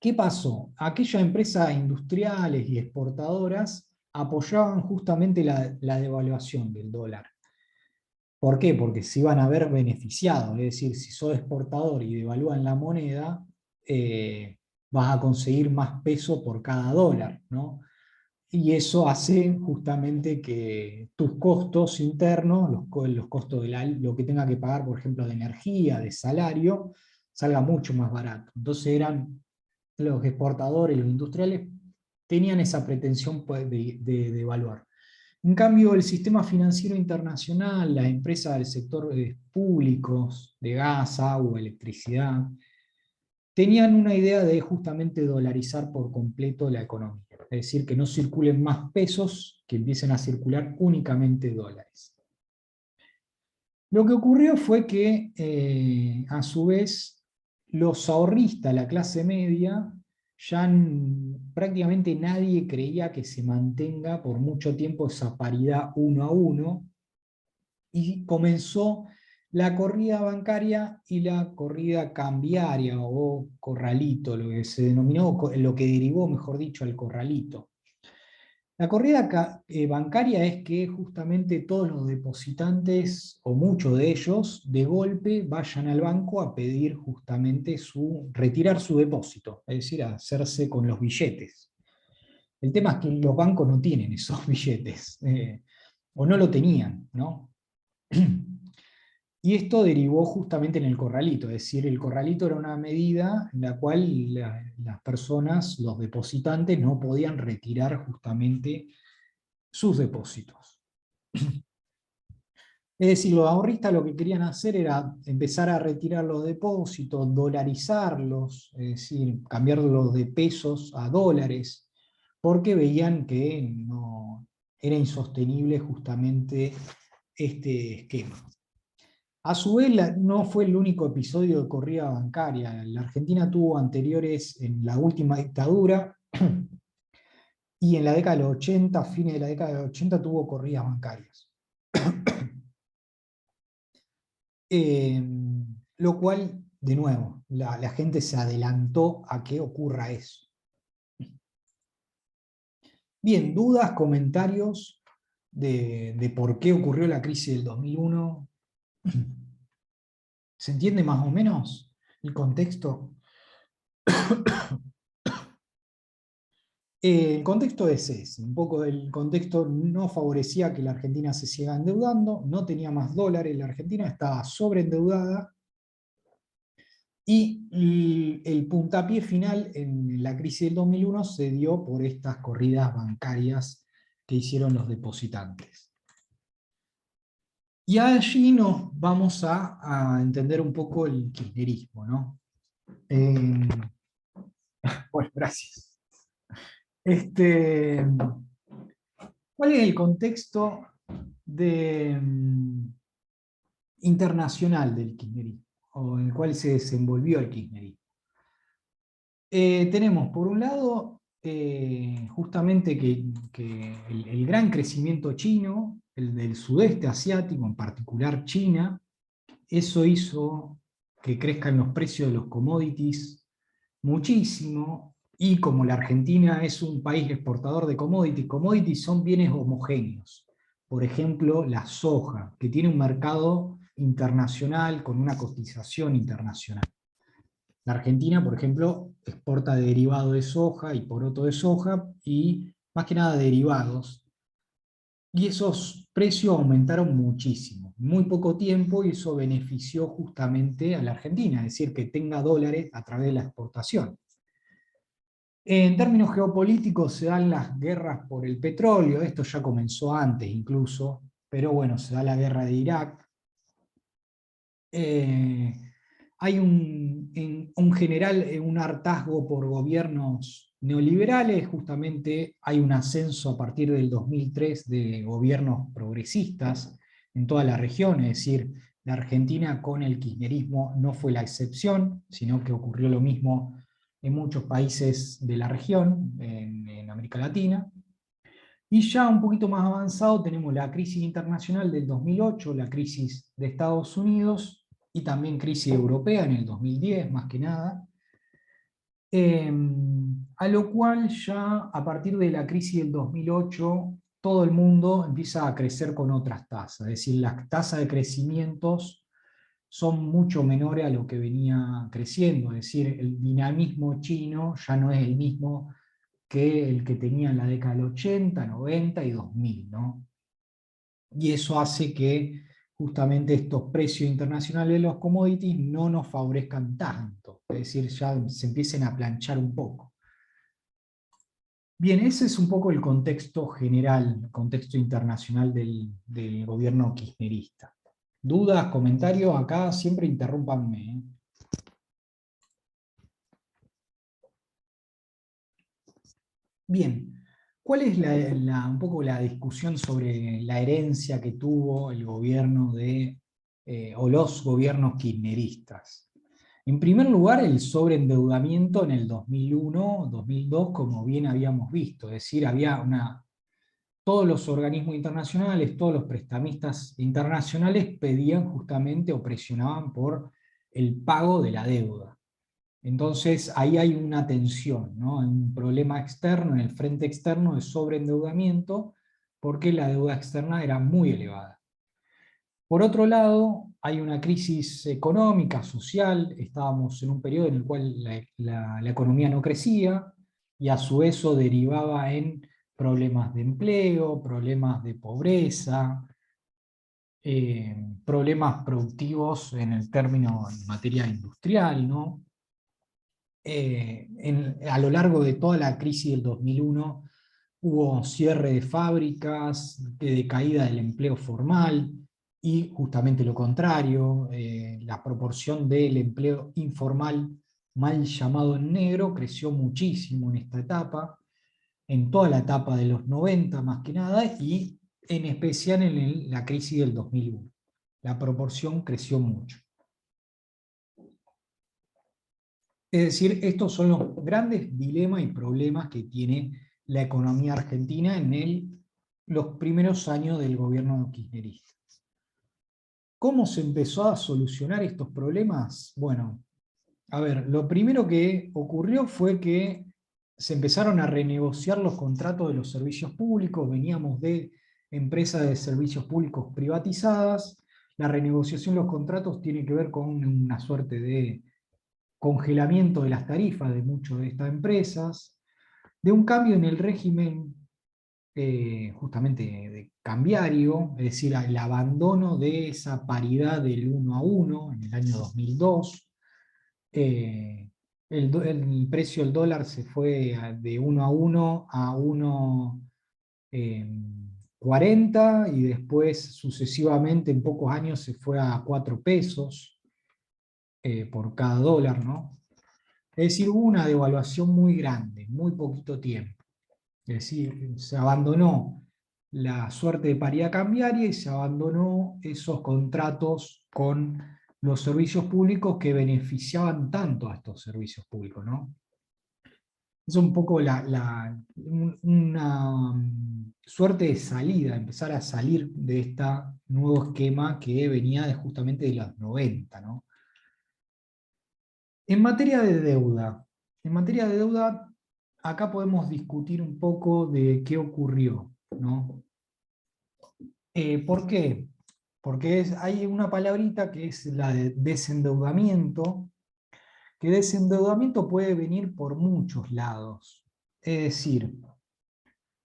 ¿Qué pasó? Aquellas empresas industriales y exportadoras apoyaban justamente la devaluación del dólar. ¿Por qué? Porque se iban a ver beneficiados, es decir, si sos exportador y devalúan la moneda, vas a conseguir más peso por cada dólar, ¿no? Y eso hace justamente que tus costos internos, los costos de lo que tenga que pagar, por ejemplo, de energía, de salario, salga mucho más barato. Entonces eran los exportadores, los industriales, tenían esa pretensión, pues, de evaluar. En cambio, el sistema financiero internacional, las empresas del sector públicos, de gas, agua, electricidad, tenían una idea de justamente dolarizar por completo la economía. Es decir, que no circulen más pesos, que empiecen a circular únicamente dólares. Lo que ocurrió fue que, a su vez, los ahorristas, la clase media, ya prácticamente nadie creía que se mantenga por mucho tiempo esa paridad 1 a 1, y comenzó la corrida bancaria y la corrida cambiaria o corralito, lo que se denominó, lo que derivó, mejor dicho, al corralito. La corrida bancaria es que justamente todos los depositantes, o muchos de ellos, de golpe vayan al banco a pedir justamente retirar su depósito, es decir, a hacerse con los billetes. El tema es que los bancos no tienen esos billetes, o no lo tenían, ¿no? Y esto derivó justamente en el corralito, es decir, el corralito era una medida en la cual las personas, los depositantes, no podían retirar justamente sus depósitos. Es decir, los ahorristas lo que querían hacer era empezar a retirar los depósitos, dolarizarlos, es decir, cambiarlos de pesos a dólares, porque veían que no era insostenible justamente este esquema. A su vez, no fue el único episodio de corrida bancaria. La Argentina tuvo anteriores en la última dictadura y en la década de los 80, fines de la década de los 80, tuvo corridas bancarias. Lo cual, de nuevo, la gente se adelantó a que ocurra eso. Bien, dudas, comentarios de por qué ocurrió la crisis del 2001. ¿Se entiende más o menos el contexto? El contexto es ese, un poco el contexto no favorecía que la Argentina se siga endeudando, no tenía más dólares, la Argentina estaba sobreendeudada, y el puntapié final en la crisis del 2001 se dio por estas corridas bancarias que hicieron los depositantes. Y allí nos vamos a entender un poco el kirchnerismo, ¿no? Bueno, gracias. ¿Cuál es el contexto internacional del kirchnerismo, o en el cual se desenvolvió el kirchnerismo? Tenemos, por un lado, justamente que el gran crecimiento chino, el del sudeste asiático, en particular China, eso hizo que crezcan los precios de los commodities muchísimo, y como la Argentina es un país exportador de commodities son bienes homogéneos. Por ejemplo, la soja, que tiene un mercado internacional con una cotización internacional. La Argentina, por ejemplo, exporta derivado de soja y poroto de soja, y más que nada derivados. Y esos precios aumentaron muchísimo, en muy poco tiempo, y eso benefició justamente a la Argentina, es decir, que tenga dólares a través de la exportación. En términos geopolíticos se dan las guerras por el petróleo, esto ya comenzó antes incluso, pero bueno, se da la guerra de Irak. Hay un general, un hartazgo por gobiernos neoliberales, justamente hay un ascenso a partir del 2003 de gobiernos progresistas en toda la región, es decir, la Argentina con el kirchnerismo no fue la excepción, sino que ocurrió lo mismo en muchos países de la región, en América Latina. Y ya un poquito más avanzado tenemos la crisis internacional del 2008, la crisis de Estados Unidos, y también crisis europea en el 2010, más que nada, a lo cual ya a partir de la crisis del 2008 todo el mundo empieza a crecer con otras tasas, es decir, las tasas de crecimientos son mucho menores a lo que venía creciendo, es decir, el dinamismo chino ya no es el mismo que el que tenía en la década del 80, 90 y 2000, ¿no? Y eso hace que justamente estos precios internacionales de los commodities no nos favorezcan tanto, es decir, ya se empiecen a planchar un poco. Bien, ese es un poco el contexto general, el contexto internacional del gobierno kirchnerista. ¿Dudas, comentarios? Acá siempre interrúmpanme, ¿eh? Bien, ¿cuál es un poco la discusión sobre la herencia que tuvo el gobierno o los gobiernos kirchneristas? En primer lugar, el sobreendeudamiento en el 2001, 2002, como bien habíamos visto, es decir, todos los organismos internacionales, todos los prestamistas internacionales pedían justamente o presionaban por el pago de la deuda. Entonces ahí hay una tensión, ¿no? Hay un problema externo, en el frente externo de sobreendeudamiento, porque la deuda externa era muy elevada. Por otro lado, hay una crisis económica, social, estábamos en un periodo en el cual la economía no crecía, y a su vez eso derivaba en problemas de empleo, problemas de pobreza, problemas productivos en el término en materia industrial, ¿no? A lo largo de toda la crisis del 2001 hubo cierre de fábricas, de caída del empleo formal, y justamente lo contrario, la proporción del empleo informal, mal llamado en negro, creció muchísimo en esta etapa, en toda la etapa de los 90 más que nada, y en especial en la crisis del 2001. La proporción creció mucho. Es decir, estos son los grandes dilemas y problemas que tiene la economía argentina en los primeros años del gobierno kirchnerista. ¿Cómo se empezó a solucionar estos problemas? Bueno, a ver, lo primero que ocurrió fue que se empezaron a renegociar los contratos de los servicios públicos. Veníamos de empresas de servicios públicos privatizadas. La renegociación de los contratos tiene que ver con una suerte de congelamiento de las tarifas de muchas de estas empresas, de un cambio en el régimen justamente de cambiario, es decir, el abandono de esa paridad del 1 a 1 en el año 2002. El precio del dólar se fue de 1 a 1 a 1,40, y después sucesivamente en pocos años se fue a 4 pesos por cada dólar, ¿no? Es decir, hubo una devaluación muy grande, muy poquito tiempo. Es decir, se abandonó la suerte de paridad cambiaria y se abandonó esos contratos con los servicios públicos que beneficiaban tanto a estos servicios públicos, ¿no? Es un poco una suerte de salida, empezar a salir de este nuevo esquema que venía justamente de los 90, ¿no? En materia de deuda, acá podemos discutir un poco de qué ocurrió, ¿no? ¿Por qué? Porque hay una palabrita que es la de desendeudamiento, que desendeudamiento puede venir por muchos lados. Es decir,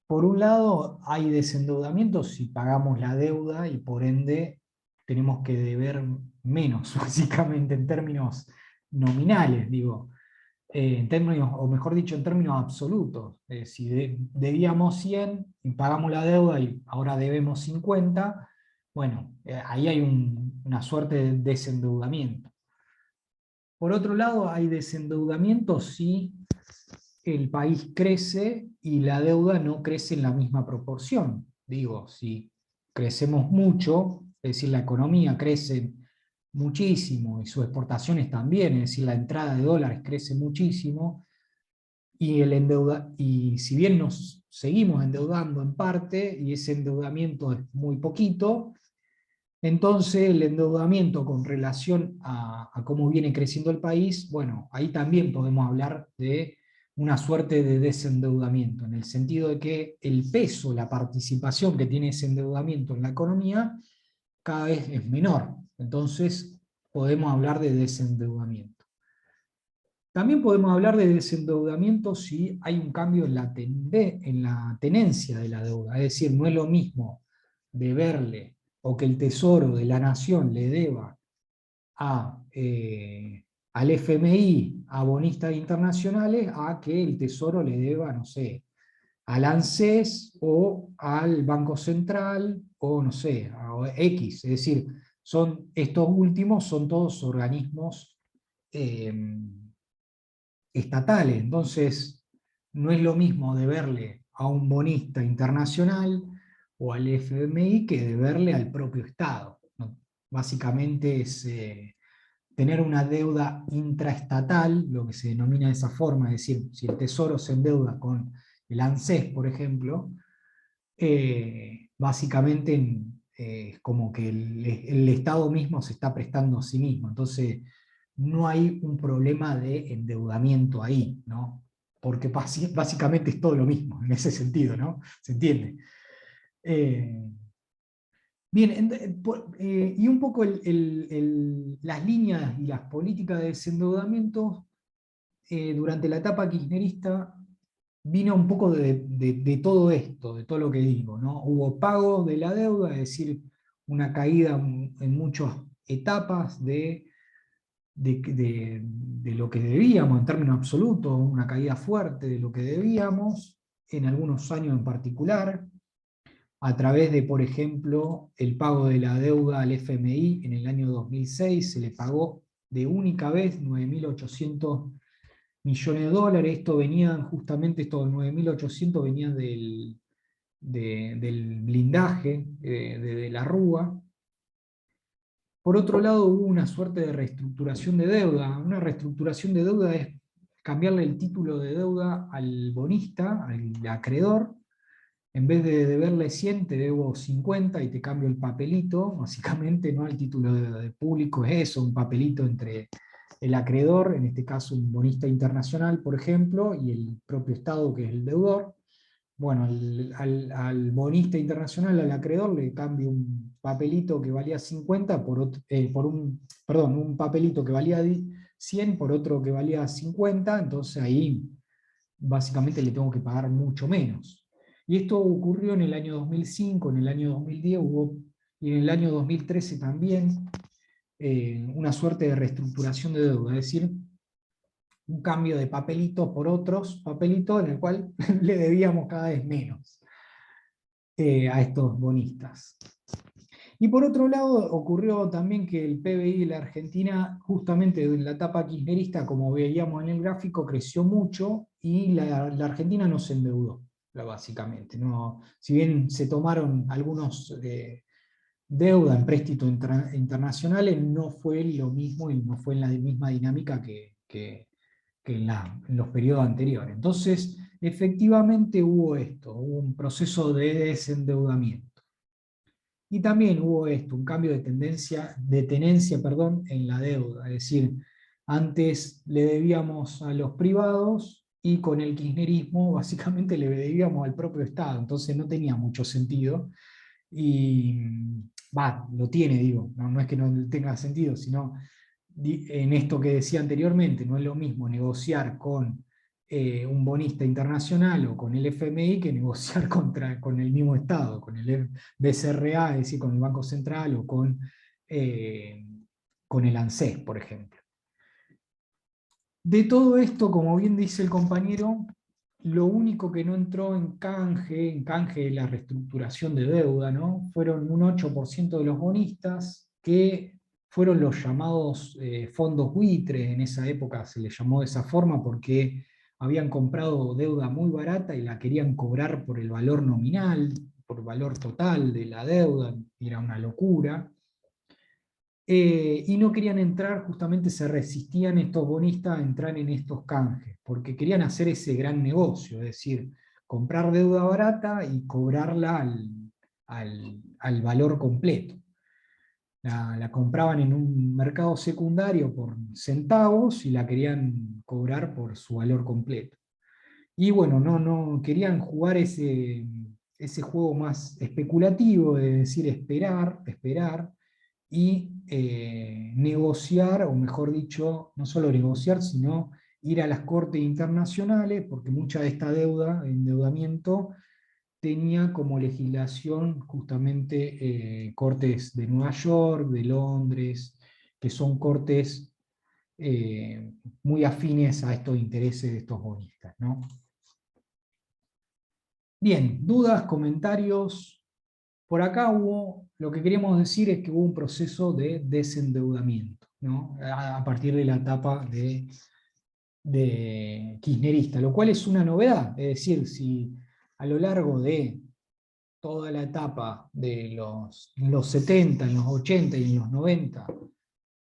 por un lado hay desendeudamiento si pagamos la deuda y por ende tenemos que deber menos, básicamente en términos nominales, digo. En términos, o mejor dicho, en términos absolutos. Si debíamos 100 y pagamos la deuda y ahora debemos 50, bueno, ahí hay una suerte de desendeudamiento. Por otro lado, hay desendeudamiento si el país crece y la deuda no crece en la misma proporción. Digo, si crecemos mucho, es decir, la economía crece muchísimo y sus exportaciones también, es decir, la entrada de dólares crece muchísimo, y si bien nos seguimos endeudando en parte, y ese endeudamiento es muy poquito, entonces el endeudamiento con relación a cómo viene creciendo el país, bueno, ahí también podemos hablar de una suerte de desendeudamiento, en el sentido de que el peso, la participación que tiene ese endeudamiento en la economía, cada vez es menor. Entonces podemos hablar de desendeudamiento. También podemos hablar de desendeudamiento si hay un cambio en la tenencia de la deuda. Es decir, no es lo mismo deberle o que el Tesoro de la Nación le deba al FMI, a bonistas internacionales, a que el Tesoro le deba, no sé, al ANSES o al Banco Central, o no sé, a X. Es decir, estos últimos son todos organismos estatales. Entonces, no es lo mismo deberle a un bonista internacional o al FMI que deberle al propio Estado, ¿no? Básicamente es tener una deuda intraestatal, lo que se denomina de esa forma, es decir, si el Tesoro se endeuda con el ANSES, por ejemplo, básicamente es como que el Estado mismo se está prestando a sí mismo. Entonces, no hay un problema de endeudamiento ahí, ¿no? Porque básicamente es todo lo mismo, en ese sentido, ¿no? ¿Se entiende? Bien, y un poco las líneas y las políticas de desendeudamiento durante la etapa kirchnerista vino un poco de todo esto, de todo lo que digo, ¿no? Hubo pago de la deuda, es decir, una caída en muchas etapas de lo que debíamos en términos absolutos, una caída fuerte de lo que debíamos, en algunos años en particular, a través de, por ejemplo, el pago de la deuda al FMI en el año 2006, se le pagó de única vez 9.800 millones de dólares. Esto venían justamente, estos 9.800 venían del blindaje de la Rúa. Por otro lado, hubo una suerte de reestructuración de deuda. Una reestructuración de deuda es cambiarle el título de deuda al bonista, al acreedor. En vez de deberle 100, te debo 50 y te cambio el papelito. Básicamente, ¿no? El título de público es eso, un papelito entre el acreedor, en este caso un bonista internacional, por ejemplo, y el propio Estado, que es el deudor. Bueno, al bonista internacional, al acreedor, le cambio un papelito que valía 50 un papelito que valía 100 por otro que valía 50, entonces ahí básicamente le tengo que pagar mucho menos. Y esto ocurrió en el año 2005, en el año 2010 y en el año 2013 también, una suerte de reestructuración de deuda, es decir, un cambio de papelitos por otros papelitos en el cual le debíamos cada vez menos a estos bonistas. Y por otro lado, ocurrió también que el PBI de la Argentina, justamente en la etapa kirchnerista, como veíamos en el gráfico, creció mucho y la Argentina no se endeudó, básicamente. No, si bien se tomaron algunos deuda en préstitos internacionales, no fue lo mismo y no fue en la misma dinámica que en los periodos anteriores. Entonces, efectivamente hubo esto, hubo un proceso de desendeudamiento. Y también hubo esto, un cambio de tenencia, en la deuda, es decir, antes le debíamos a los privados y con el kirchnerismo básicamente le debíamos al propio Estado, entonces no tenía mucho sentido. Y lo tiene, digo, no es que no tenga sentido, sino en esto que decía anteriormente, no es lo mismo negociar con un bonista internacional o con el FMI que negociar con el mismo Estado, con el BCRA, es decir, con el Banco Central o con el ANSES, por ejemplo. De todo esto, como bien dice el compañero, lo único que no entró en canje de la reestructuración de deuda, ¿no? Fueron un 8% de los bonistas, que fueron los llamados fondos buitres. En esa época se les llamó de esa forma porque habían comprado deuda muy barata y la querían cobrar por el valor nominal, por el valor total de la deuda, era una locura. Y no querían entrar, justamente se resistían estos bonistas a entrar en estos canjes, porque querían hacer ese gran negocio, es decir, comprar deuda barata y cobrarla al valor completo. La compraban en un mercado secundario por centavos y la querían cobrar por su valor completo. Y bueno, no querían jugar ese juego más especulativo, de decir esperar, y negociar, o mejor dicho, no solo negociar, sino ir a las cortes internacionales, porque mucha de esta deuda, endeudamiento, tenía como legislación justamente cortes de Nueva York, de Londres, que son cortes muy afines a estos intereses de estos bonistas, ¿no? Bien, dudas, comentarios. Por acá lo que queríamos decir es que hubo un proceso de desendeudamiento, ¿no? A partir de la etapa de kirchnerista, lo cual es una novedad. Es decir, si a lo largo de toda la etapa de los 70, en los 80 y en los 90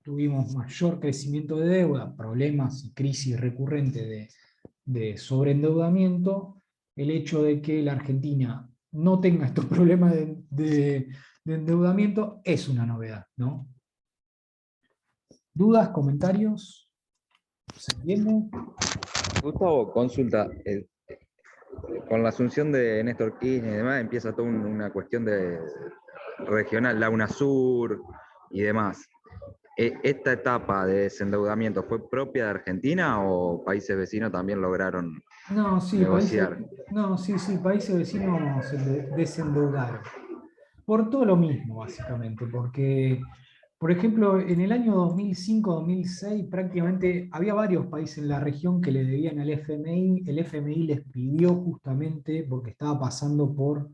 tuvimos mayor crecimiento de deuda, problemas y crisis recurrentes de sobreendeudamiento, el hecho de que la Argentina no tenga estos problemas de endeudamiento es una novedad, ¿no? ¿Dudas, comentarios? ¿Se entiende? Gustavo, consulta. Con la asunción de Néstor Kirchner y demás, empieza toda una cuestión de regional, la UNASUR y demás. ¿Esta etapa de desendeudamiento fue propia de Argentina o países vecinos también lograron No, sí, negociar? países vecinos se desendeudaron. Por todo lo mismo, básicamente, porque, por ejemplo, en el año 2005-2006 prácticamente había varios países en la región que le debían al FMI. El FMI les pidió justamente, porque estaba pasando por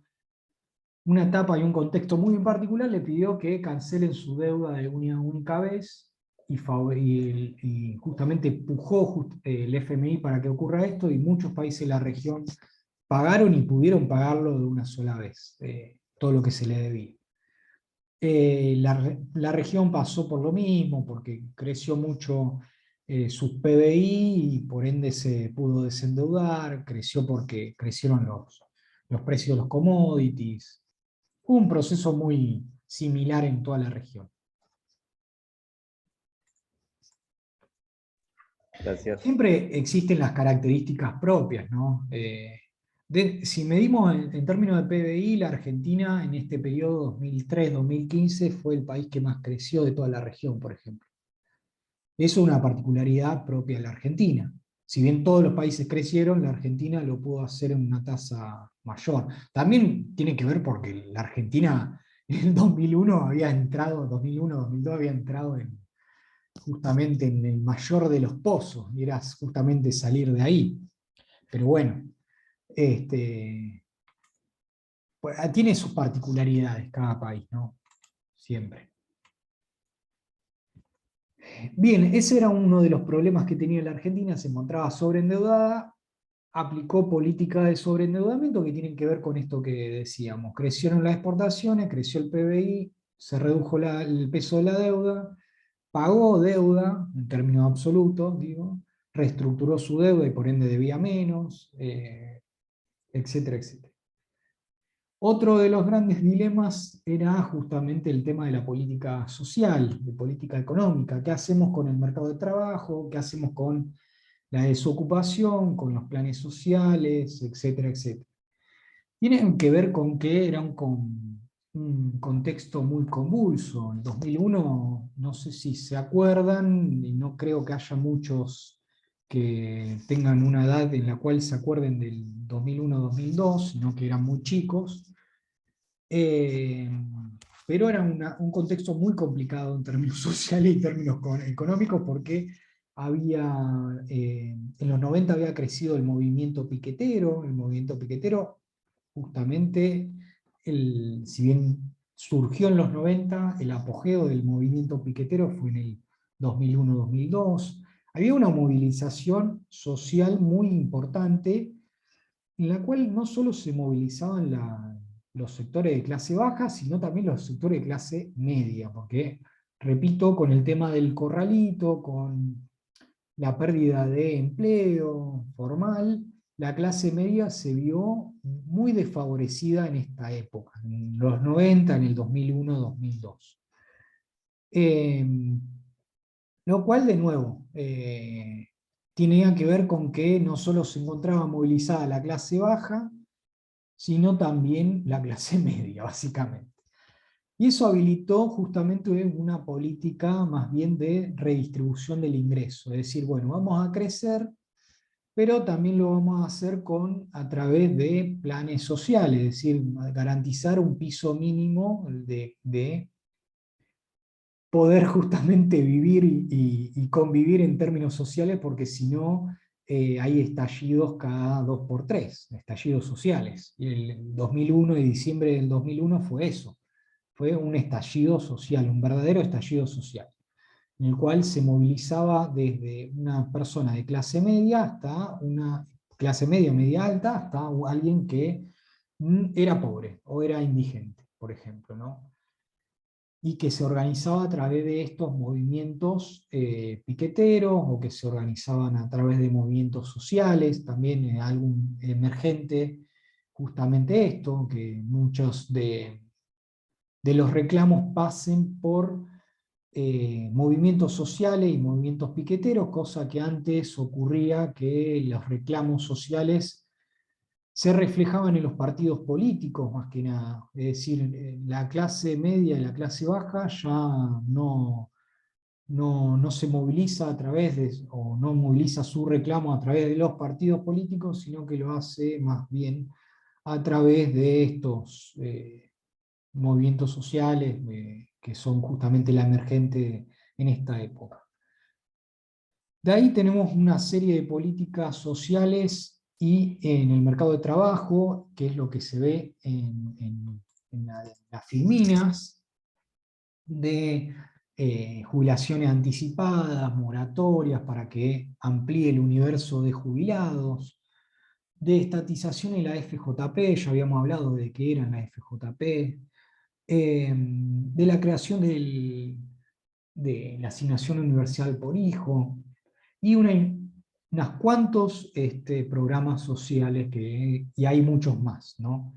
una etapa y un contexto muy en particular, le pidió que cancelen su deuda de una única vez y justamente empujó el FMI para que ocurra esto, y muchos países de la región pagaron y pudieron pagarlo de una sola vez, todo lo que se le debía. La región pasó por lo mismo, porque creció mucho sus PBI y por ende se pudo desendeudar, creció porque crecieron los precios de los commodities. Fue un proceso muy similar en toda la región. Gracias. Siempre existen las características propias, ¿no? Si medimos en términos de PBI, la Argentina en este periodo 2003-2015 fue el país que más creció de toda la región, por ejemplo. Eso es una particularidad propia de la Argentina. Si bien todos los países crecieron, la Argentina lo pudo hacer en una tasa mayor. También tiene que ver porque la Argentina en el 2001 había entrado, 2001-2002 había entrado justamente en el mayor de los pozos, y era justamente salir de ahí. Pero bueno, pues, tiene sus particularidades cada país, ¿no? Siempre. Bien, ese era uno de los problemas que tenía la Argentina, se encontraba sobreendeudada, aplicó políticas de sobreendeudamiento que tienen que ver con esto que decíamos. Crecieron las exportaciones, creció el PBI, se redujo el peso de la deuda, pagó deuda, en términos absolutos, digo, reestructuró su deuda y por ende debía menos, etcétera, etcétera. Otro de los grandes dilemas era justamente el tema de la política social, de política económica. ¿Qué hacemos con el mercado de trabajo? ¿Qué hacemos con la desocupación, con los planes sociales, etcétera, etcétera? Tienen que ver con que era un contexto muy convulso. En 2001, no sé si se acuerdan, y no creo que haya muchos que tengan una edad en la cual se acuerden del 2001-2002, sino que eran muy chicos. Eh, pero era un contexto muy complicado en términos sociales y en términos económicos, porque en los 90 había crecido el movimiento piquetero justamente, si bien surgió en los 90, el apogeo del movimiento piquetero fue en el 2001-2002. Había una movilización social muy importante, en la cual no solo se movilizaban los sectores de clase baja, sino también los sectores de clase media, porque, repito, con el tema del corralito, con la pérdida de empleo formal, la clase media se vio muy desfavorecida en esta época, en los 90, en el 2001-2002. Lo cual, de nuevo, tenía que ver con que no solo se encontraba movilizada la clase baja, sino también la clase media, básicamente. Y eso habilitó justamente una política más bien de redistribución del ingreso, es decir, bueno, vamos a crecer, pero también lo vamos a hacer a través de planes sociales, es decir, garantizar un piso mínimo de poder justamente vivir y convivir en términos sociales, porque si no, hay estallidos cada 2 por 3, estallidos sociales. Y el 2001 y diciembre del 2001 fue eso, fue un estallido social, un verdadero estallido social, en el cual se movilizaba desde una persona de clase media hasta una clase media, media alta, hasta alguien que era pobre o era indigente, por ejemplo, ¿no? Y que se organizaba a través de estos movimientos piqueteros, o que se organizaban a través de movimientos sociales, también algo emergente, justamente esto, que muchos de los reclamos pasen por movimientos sociales y movimientos piqueteros, cosa que antes ocurría que los reclamos sociales se reflejaban en los partidos políticos más que nada. Es decir, la clase media y la clase baja ya no se moviliza a través o no moviliza su reclamo a través de los partidos políticos, sino que lo hace más bien a través de estos movimientos sociales que son justamente la emergente en esta época. De ahí tenemos una serie de políticas sociales y en el mercado de trabajo, que es lo que se ve en las filminas, de jubilaciones anticipadas, moratorias para que amplíe el universo de jubilados, de estatización en la FJP, ya habíamos hablado de qué eran la FJP, de la creación de la asignación universal por hijo, y unos cuantos programas sociales, y hay muchos más, ¿no?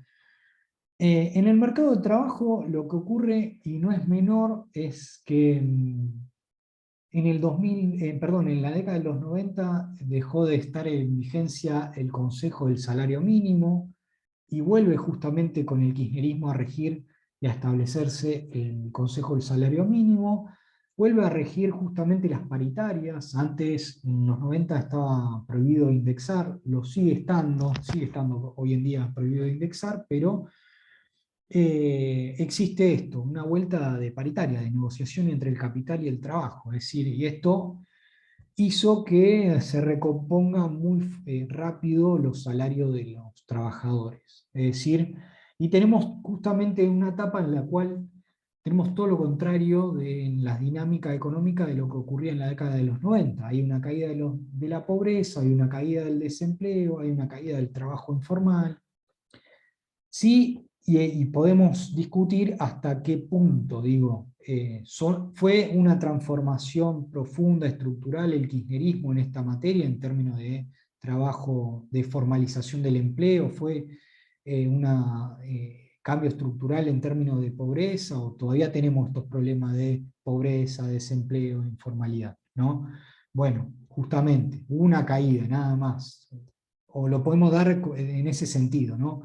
En el mercado de trabajo lo que ocurre, y no es menor, es que en la década de los 90 dejó de estar en vigencia el Consejo del Salario Mínimo, y vuelve justamente con el kirchnerismo a regir y a establecerse el Consejo del Salario Mínimo, vuelve a regir justamente las paritarias. Antes, en los 90 estaba prohibido indexar, lo sigue estando hoy en día prohibido indexar, pero existe esto, una vuelta de paritaria, de negociación entre el capital y el trabajo, es decir, y esto hizo que se recompongan muy rápido los salarios de los trabajadores. Es decir, y tenemos justamente una etapa en la cual tenemos todo lo contrario de la dinámica económica de lo que ocurría en la década de los 90. Hay una caída de la pobreza, hay una caída del desempleo, hay una caída del trabajo informal. Sí, y podemos discutir hasta qué punto, digo, fue una transformación profunda, estructural, el kirchnerismo en esta materia, en términos de trabajo, de formalización del empleo, fue un cambio estructural en términos de pobreza, o todavía tenemos estos problemas de pobreza, desempleo, informalidad, ¿no? Bueno, justamente, hubo una caída, nada más, o lo podemos dar en ese sentido, ¿no?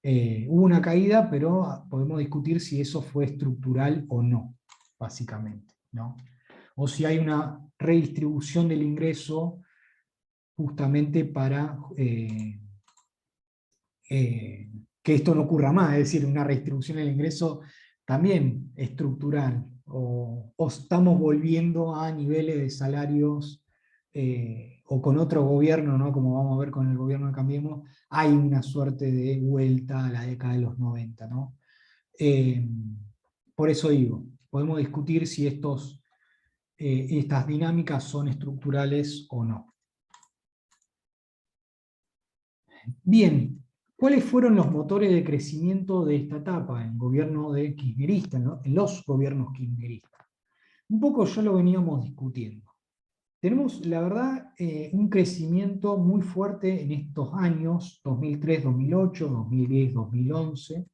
Hubo una caída, pero podemos discutir si eso fue estructural o no, básicamente, ¿no? O si hay una redistribución del ingreso justamente para que esto no ocurra más, es decir, una redistribución del ingreso también estructural, o estamos volviendo a niveles de salarios, o con otro gobierno, ¿no? Como vamos a ver con el gobierno de Cambiemos, hay una suerte de vuelta a la década de los 90, ¿no? Por eso digo, podemos discutir si estas dinámicas son estructurales o no. Bien, ¿cuáles fueron los motores de crecimiento de esta etapa en gobierno de kirchnerista, ¿no? En los gobiernos kirchneristas? Un poco ya lo veníamos discutiendo. Tenemos, la verdad, un crecimiento muy fuerte en estos años, 2003, 2008, 2010, 2011.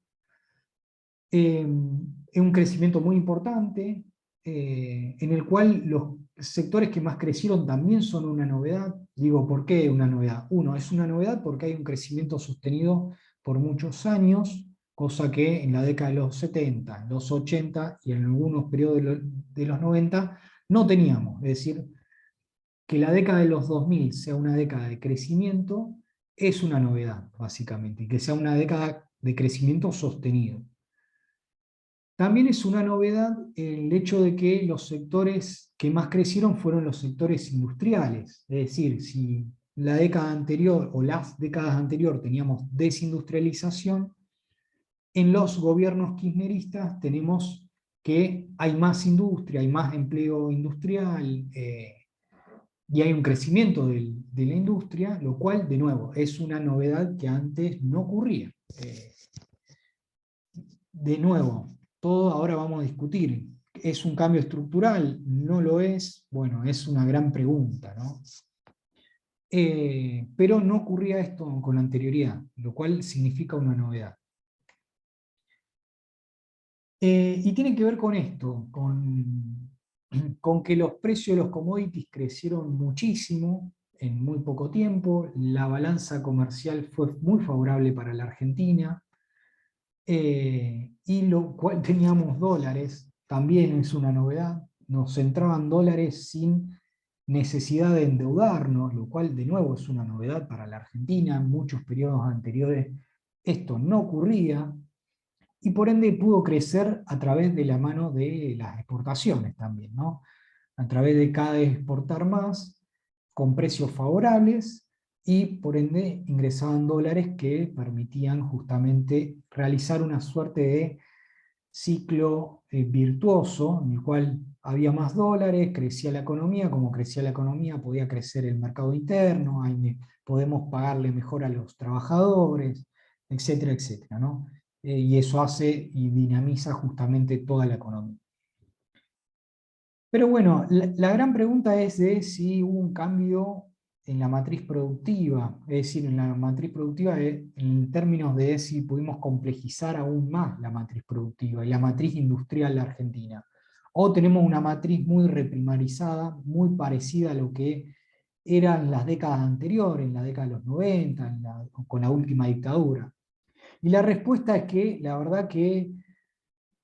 Un crecimiento muy importante, en el cual los sectores que más crecieron también son una novedad. Digo, ¿por qué una novedad? Uno, es una novedad porque hay un crecimiento sostenido por muchos años, cosa que en la década de los 70, los 80 y en algunos periodos de los 90 no teníamos. Es decir, que la década de los 2000 sea una década de crecimiento es una novedad, básicamente, y que sea una década de crecimiento sostenido. También es una novedad el hecho de que los sectores que más crecieron fueron los sectores industriales. Es decir, si la década anterior o las décadas anteriores teníamos desindustrialización, en los gobiernos kirchneristas tenemos que hay más industria, hay más empleo industrial, y hay un crecimiento de la industria, lo cual, de nuevo, es una novedad que antes no ocurría. De nuevo, todo ahora vamos a discutir. ¿Es un cambio estructural? ¿No lo es? Bueno, es una gran pregunta, ¿no? Pero no ocurría esto con anterioridad, lo cual significa una novedad. Y tiene que ver con esto, con que los precios de los commodities crecieron muchísimo en muy poco tiempo, la balanza comercial fue muy favorable para la Argentina, y lo cual teníamos dólares, también es una novedad, nos entraban dólares sin necesidad de endeudarnos, lo cual de nuevo es una novedad para la Argentina. En muchos periodos anteriores esto no ocurría. y por ende pudo crecer a través de la mano de las exportaciones también, ¿no? A través de cada vez exportar más, con precios favorables, y por ende ingresaban dólares que permitían justamente realizar una suerte de ciclo virtuoso, en el cual había más dólares, crecía la economía, como crecía la economía podía crecer el mercado interno, podemos pagarle mejor a los trabajadores, etcétera, etcétera, ¿no? Y eso hace y dinamiza justamente toda la economía. Pero bueno, la gran pregunta es de si hubo un cambio en la matriz productiva, es decir, en la matriz productiva en términos de si pudimos complejizar aún más la matriz productiva y la matriz industrial de Argentina. O tenemos una matriz muy reprimarizada, muy parecida a lo que era en las décadas anteriores, en la década de los 90, con la última dictadura. Y la respuesta es que, la verdad que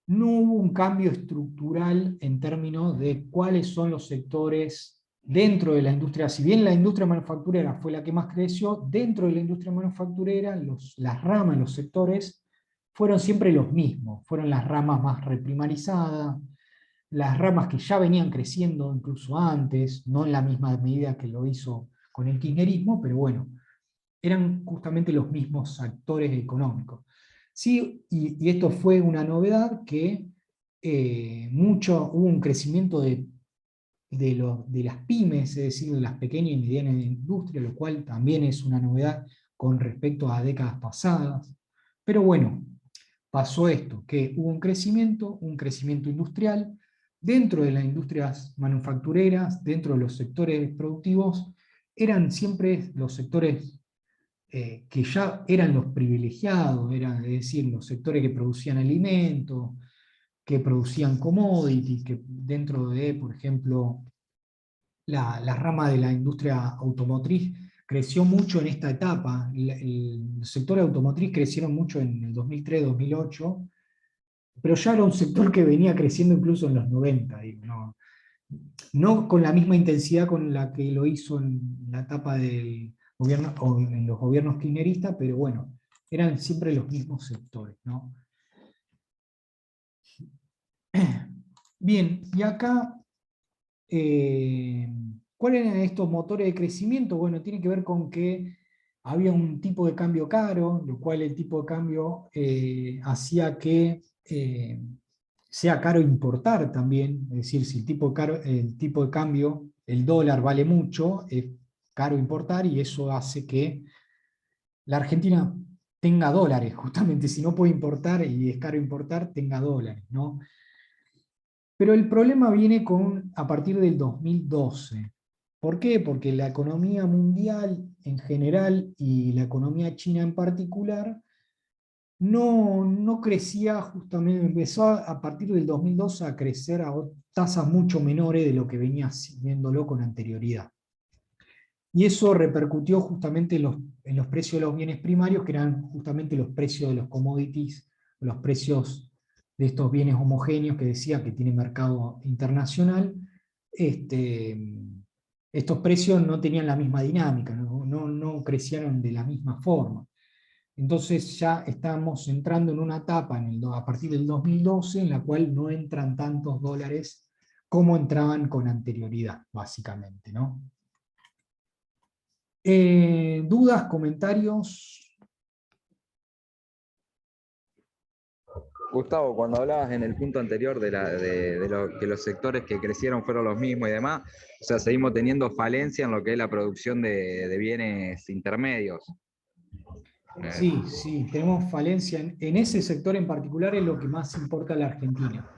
no hubo un cambio estructural en términos de cuáles son los sectores dentro de la industria. Si bien la industria manufacturera fue la que más creció, dentro de la industria manufacturera las ramas, los sectores, fueron siempre los mismos. Fueron las ramas más reprimarizadas, las ramas que ya venían creciendo incluso antes, no en la misma medida que lo hizo con el kirchnerismo, pero bueno, eran justamente los mismos actores económicos. Sí, y esto fue una novedad que hubo un crecimiento de las pymes, es decir, de las pequeñas y medianas industrias, lo cual también es una novedad con respecto a décadas pasadas. Pero bueno, pasó esto, que hubo un crecimiento industrial, dentro de las industrias manufactureras, dentro de los sectores productivos, eran siempre los sectores que ya eran los privilegiados, es decir, los sectores que producían alimentos, que producían commodities, que dentro de, por ejemplo, la rama de la industria automotriz creció mucho en esta etapa. El sector automotriz crecieron mucho en el 2003-2008, pero ya era un sector que venía creciendo incluso en los 90, digo, no con la misma intensidad con la que lo hizo en la etapa del gobierno, o en los gobiernos kirchneristas, pero bueno, eran siempre los mismos sectores, ¿no? Bien, y acá, ¿cuáles eran estos motores de crecimiento? Bueno, tiene que ver con que había un tipo de cambio caro, lo cual el tipo de cambio hacía que sea caro importar también, es decir, si el tipo de cambio, el dólar vale mucho, es caro importar, y eso hace que la Argentina tenga dólares, justamente si no puede importar y es caro importar, tenga dólares, ¿no? Pero el problema viene a partir del 2012. ¿Por qué? Porque la economía mundial en general y la economía china en particular no crecía, justamente empezó a partir del 2002 a crecer a tasas mucho menores de lo que venía viéndolo con anterioridad. Y eso repercutió justamente en los precios de los bienes primarios, que eran justamente los precios de los commodities, los precios de estos bienes homogéneos que decía que tiene mercado internacional. Estos precios no tenían la misma dinámica, no crecieron de la misma forma. Entonces ya estamos entrando en una etapa a partir del 2012 en la cual no entran tantos dólares como entraban con anterioridad, básicamente, ¿no? ¿Dudas, comentarios? Gustavo, cuando hablabas en el punto anterior que los sectores que crecieron fueron los mismos y demás, o sea, seguimos teniendo falencia en lo que es la producción de bienes intermedios. Sí, sí, tenemos falencia en ese sector en particular, es lo que más importa a la Argentina.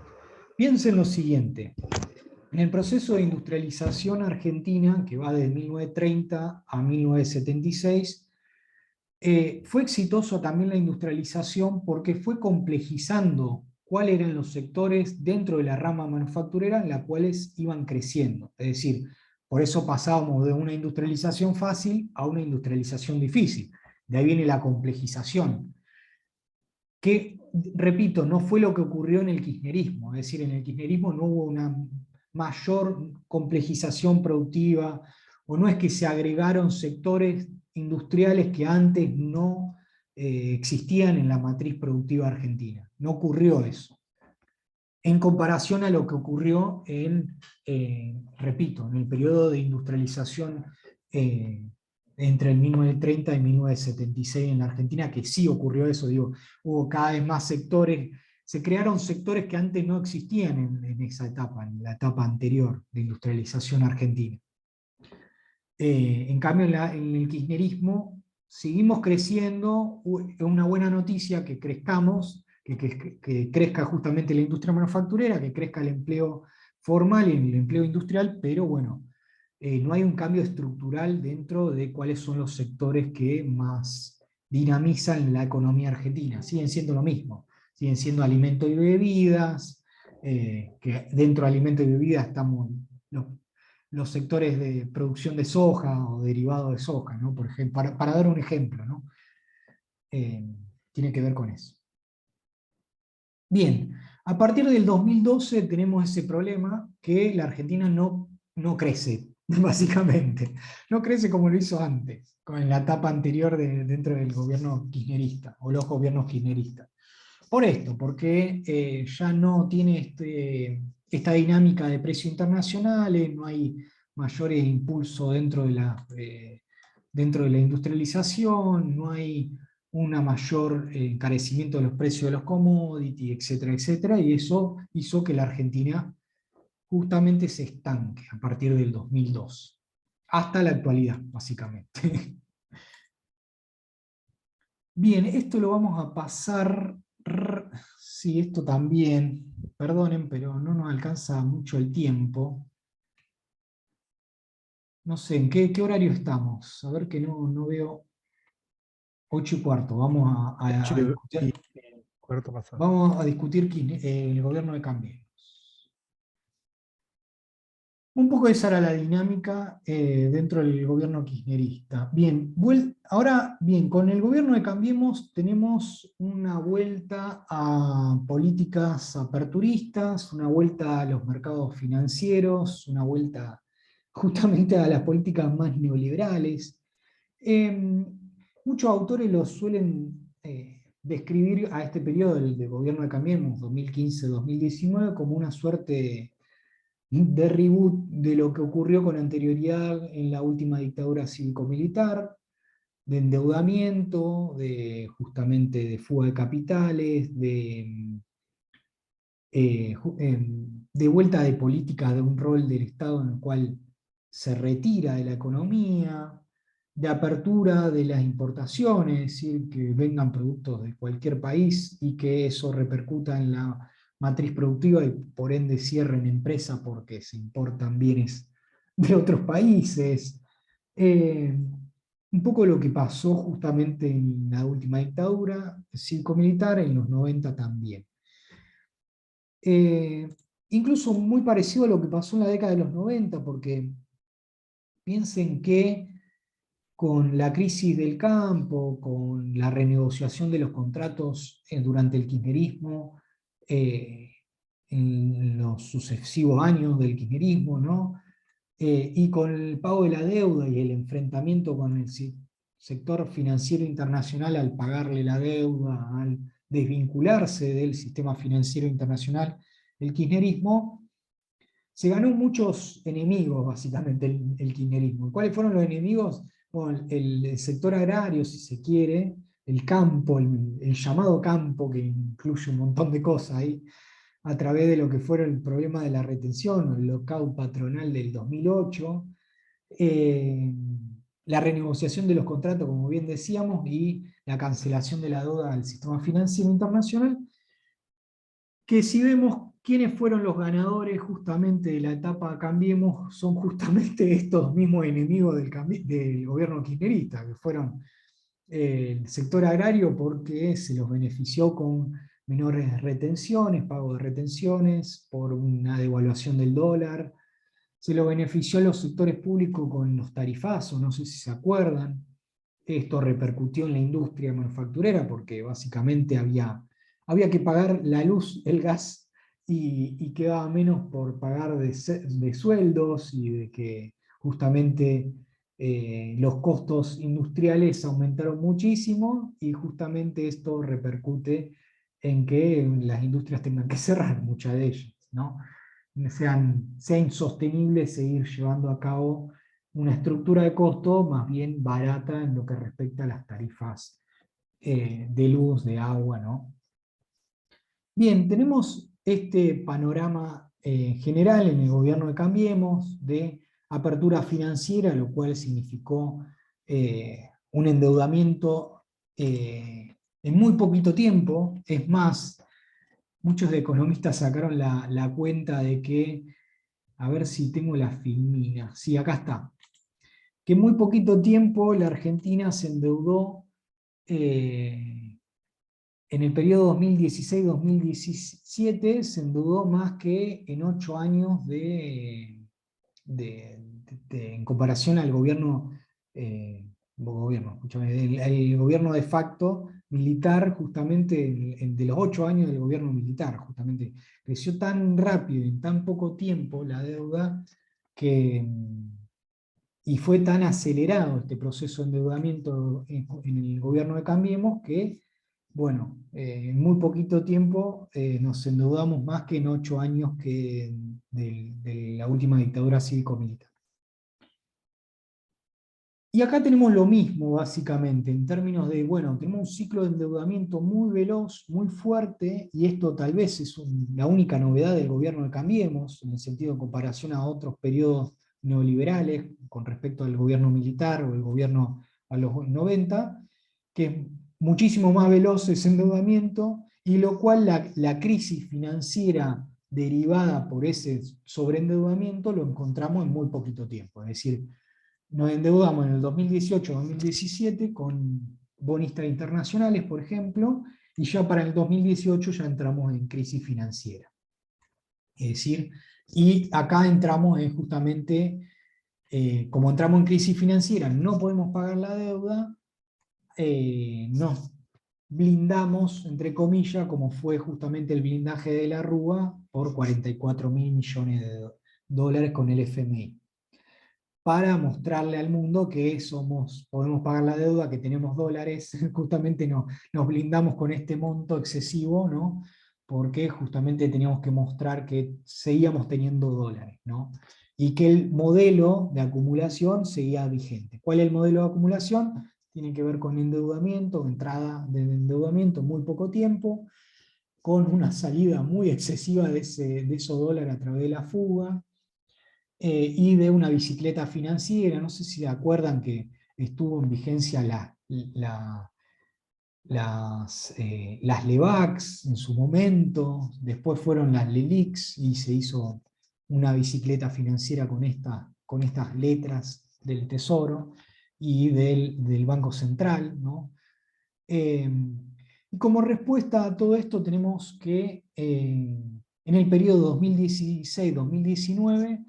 Piensen lo siguiente: en el proceso de industrialización argentina, que va desde 1930 a 1976, fue exitoso también la industrialización porque fue complejizando cuáles eran los sectores dentro de la rama manufacturera en las cuales iban creciendo. Es decir, por eso pasábamos de una industrialización fácil a una industrialización difícil. De ahí viene la complejización, que, repito, no fue lo que ocurrió en el kirchnerismo. Es decir, en el kirchnerismo no hubo una mayor complejización productiva, o no es que se agregaron sectores industriales que antes no existían en la matriz productiva argentina. No ocurrió eso. En comparación a lo que ocurrió repito, en el periodo de industrialización entre el 1930 y 1976 en la Argentina, que sí ocurrió eso, digo, hubo cada vez más sectores, se crearon sectores que antes no existían en esa etapa, en la etapa anterior de industrialización argentina. En cambio, en el kirchnerismo seguimos creciendo, es una buena noticia que crezcamos, que crezca justamente la industria manufacturera, que crezca el empleo formal y el empleo industrial, pero bueno, no hay un cambio estructural dentro de cuáles son los sectores que más dinamizan la economía argentina. Siguen siendo lo mismo, siguen siendo alimentos y bebidas, que dentro de alimentos y bebidas estamos los sectores de producción de soja o derivado de soja, ¿no? Por ejemplo, para dar un ejemplo, ¿no? Tiene que ver con eso. Bien, a partir del 2012 tenemos ese problema que la Argentina no crece, básicamente. No crece como lo hizo antes, con la etapa anterior dentro del gobierno kirchnerista, o los gobiernos kirchneristas. Por esto, porque ya no tiene esta dinámica de precios internacionales, no hay mayores impulsos dentro de la industrialización, no hay un mayor encarecimiento de los precios de los commodities, etcétera, etcétera, y eso hizo que la Argentina justamente se estanque a partir del 2002, hasta la actualidad, básicamente. Bien, esto lo vamos a pasar. Sí, esto también, perdonen, pero no nos alcanza mucho el tiempo. No sé, ¿en qué horario estamos? A ver que no veo. 8:15, Cuarto pasado. vamos a discutir el gobierno de Cambiemos. Un poco esa era la dinámica dentro del gobierno kirchnerista. Bien, ahora bien, con el gobierno de Cambiemos tenemos una vuelta a políticas aperturistas, una vuelta a los mercados financieros, una vuelta justamente a las políticas más neoliberales. Muchos autores lo suelen describir a este periodo del gobierno de Cambiemos, 2015-2019, como una suerte de reboot de lo que ocurrió con anterioridad en la última dictadura cívico-militar, de endeudamiento, justamente de fuga de capitales, de vuelta de política de un rol del Estado en el cual se retira de la economía, de apertura de las importaciones, es decir, que vengan productos de cualquier país y que eso repercuta en la matriz productiva y por ende cierren empresas porque se importan bienes de otros países. Un poco lo que pasó justamente en la última dictadura cívico-militar, en los 90 también. Incluso muy parecido a lo que pasó en la década de los 90, porque piensen que con la crisis del campo, con la renegociación de los contratos durante el kirchnerismo, en los sucesivos años del kirchnerismo, ¿no? Y con el pago de la deuda y el enfrentamiento con el sector financiero internacional al pagarle la deuda, al desvincularse del sistema financiero internacional, el kirchnerismo, se ganó muchos enemigos, básicamente, el kirchnerismo. ¿Cuáles fueron los enemigos? Bueno, el sector agrario, si se quiere, el campo, el llamado campo, que incluye un montón de cosas ahí, a través de lo que fueron el problema de la retención, el lockout patronal del 2008, la renegociación de los contratos, como bien decíamos, y la cancelación de la deuda al sistema financiero internacional, que si vemos quiénes fueron los ganadores justamente de la etapa Cambiemos, son justamente estos mismos enemigos del gobierno kirchnerista, que fueron el sector agrario porque se los benefició con menores retenciones, pago de retenciones, por una devaluación del dólar. Se lo benefició a los sectores públicos con los tarifazos, no sé si se acuerdan. Esto repercutió en la industria manufacturera porque básicamente había que pagar la luz, el gas, y quedaba menos por pagar de sueldos y de que justamente los costos industriales aumentaron muchísimo y justamente esto repercute en que las industrias tengan que cerrar, muchas de ellas, ¿no? Sea insostenible seguir llevando a cabo una estructura de costo más bien barata en lo que respecta a las tarifas de luz, de agua, ¿no? Bien, tenemos este panorama general en el gobierno de Cambiemos, de apertura financiera, lo cual significó un endeudamiento en muy poquito tiempo. Es más, muchos economistas sacaron la cuenta de que, a ver si tengo la filmina, sí, acá está, que en muy poquito tiempo la Argentina se endeudó en el periodo 2016-2017 se endeudó más que en 8 años en comparación al gobierno, escúchame, el gobierno de facto militar, justamente de los 8 años del gobierno militar, justamente creció tan rápido en tan poco tiempo la deuda y fue tan acelerado este proceso de endeudamiento en el gobierno de Cambiemos que, bueno, en muy poquito tiempo nos endeudamos más que en 8 años de la última dictadura cívico-militar. Y acá tenemos lo mismo, básicamente, en términos de, bueno, tenemos un ciclo de endeudamiento muy veloz, muy fuerte, y esto tal vez es la única novedad del gobierno de Cambiemos, en el sentido de comparación a otros periodos neoliberales, con respecto al gobierno militar o el gobierno a los 90, que es muchísimo más veloz ese endeudamiento, y lo cual la crisis financiera derivada por ese sobreendeudamiento lo encontramos en muy poquito tiempo, es decir, nos endeudamos en el 2018-2017 con bonistas internacionales, por ejemplo, y ya para el 2018 ya entramos en crisis financiera. Es decir, y acá entramos en justamente, como entramos en crisis financiera, no podemos pagar la deuda, nos blindamos, entre comillas, como fue justamente el blindaje de la Rúa, por 44.000 millones de dólares con el FMI, para mostrarle al mundo que podemos pagar la deuda, que tenemos dólares. Justamente nos blindamos con este monto excesivo, ¿no? Porque justamente teníamos que mostrar que seguíamos teniendo dólares, ¿no? Y que el modelo de acumulación seguía vigente. ¿Cuál es el modelo de acumulación? Tiene que ver con endeudamiento, entrada de endeudamiento en muy poco tiempo, con una salida muy excesiva de esos dólares a través de la fuga, y de una bicicleta financiera. No sé si se acuerdan que estuvo en vigencia las LEVAX en su momento, después fueron las LELIX y se hizo una bicicleta financiera con estas letras del Tesoro y del Banco Central, ¿no? Y como respuesta a todo esto tenemos que en el periodo 2016-2019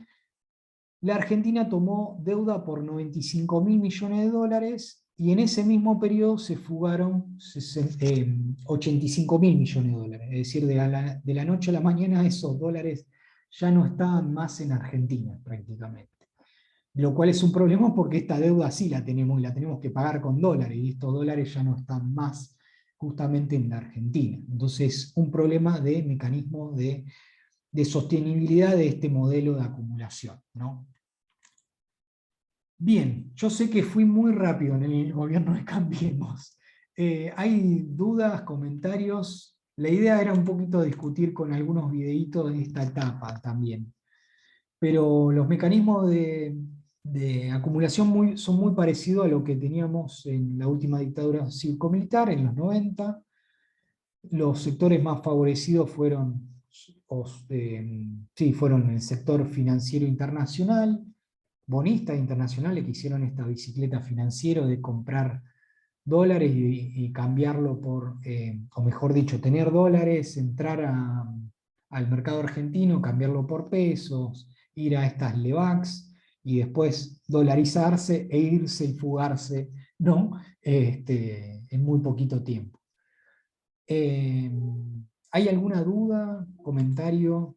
la Argentina tomó deuda por 95.000 millones de dólares y en ese mismo periodo se fugaron 85.000 millones de dólares. Es decir, de la noche a la mañana esos dólares ya no estaban más en Argentina prácticamente. Lo cual es un problema porque esta deuda sí la tenemos y la tenemos que pagar con dólares y estos dólares ya no están más justamente en la Argentina. Entonces, un problema de mecanismo de sostenibilidad de este modelo de acumulación, ¿no? Bien, yo sé que fui muy rápido en el gobierno de Cambiemos. ¿Hay dudas, comentarios? La idea era un poquito discutir con algunos videitos de esta etapa también. Pero los mecanismos de acumulación son muy parecidos a lo que teníamos en la última dictadura cívico-militar, en los 90. Los sectores más favorecidos fueron el sector financiero internacional, bonistas internacionales que hicieron esta bicicleta financiera de comprar dólares y cambiarlo por, o mejor dicho, tener dólares, entrar al mercado argentino, cambiarlo por pesos, ir a estas LEVAX y después dolarizarse e irse y fugarse, ¿no? En muy poquito tiempo. ¿Hay alguna duda, comentario?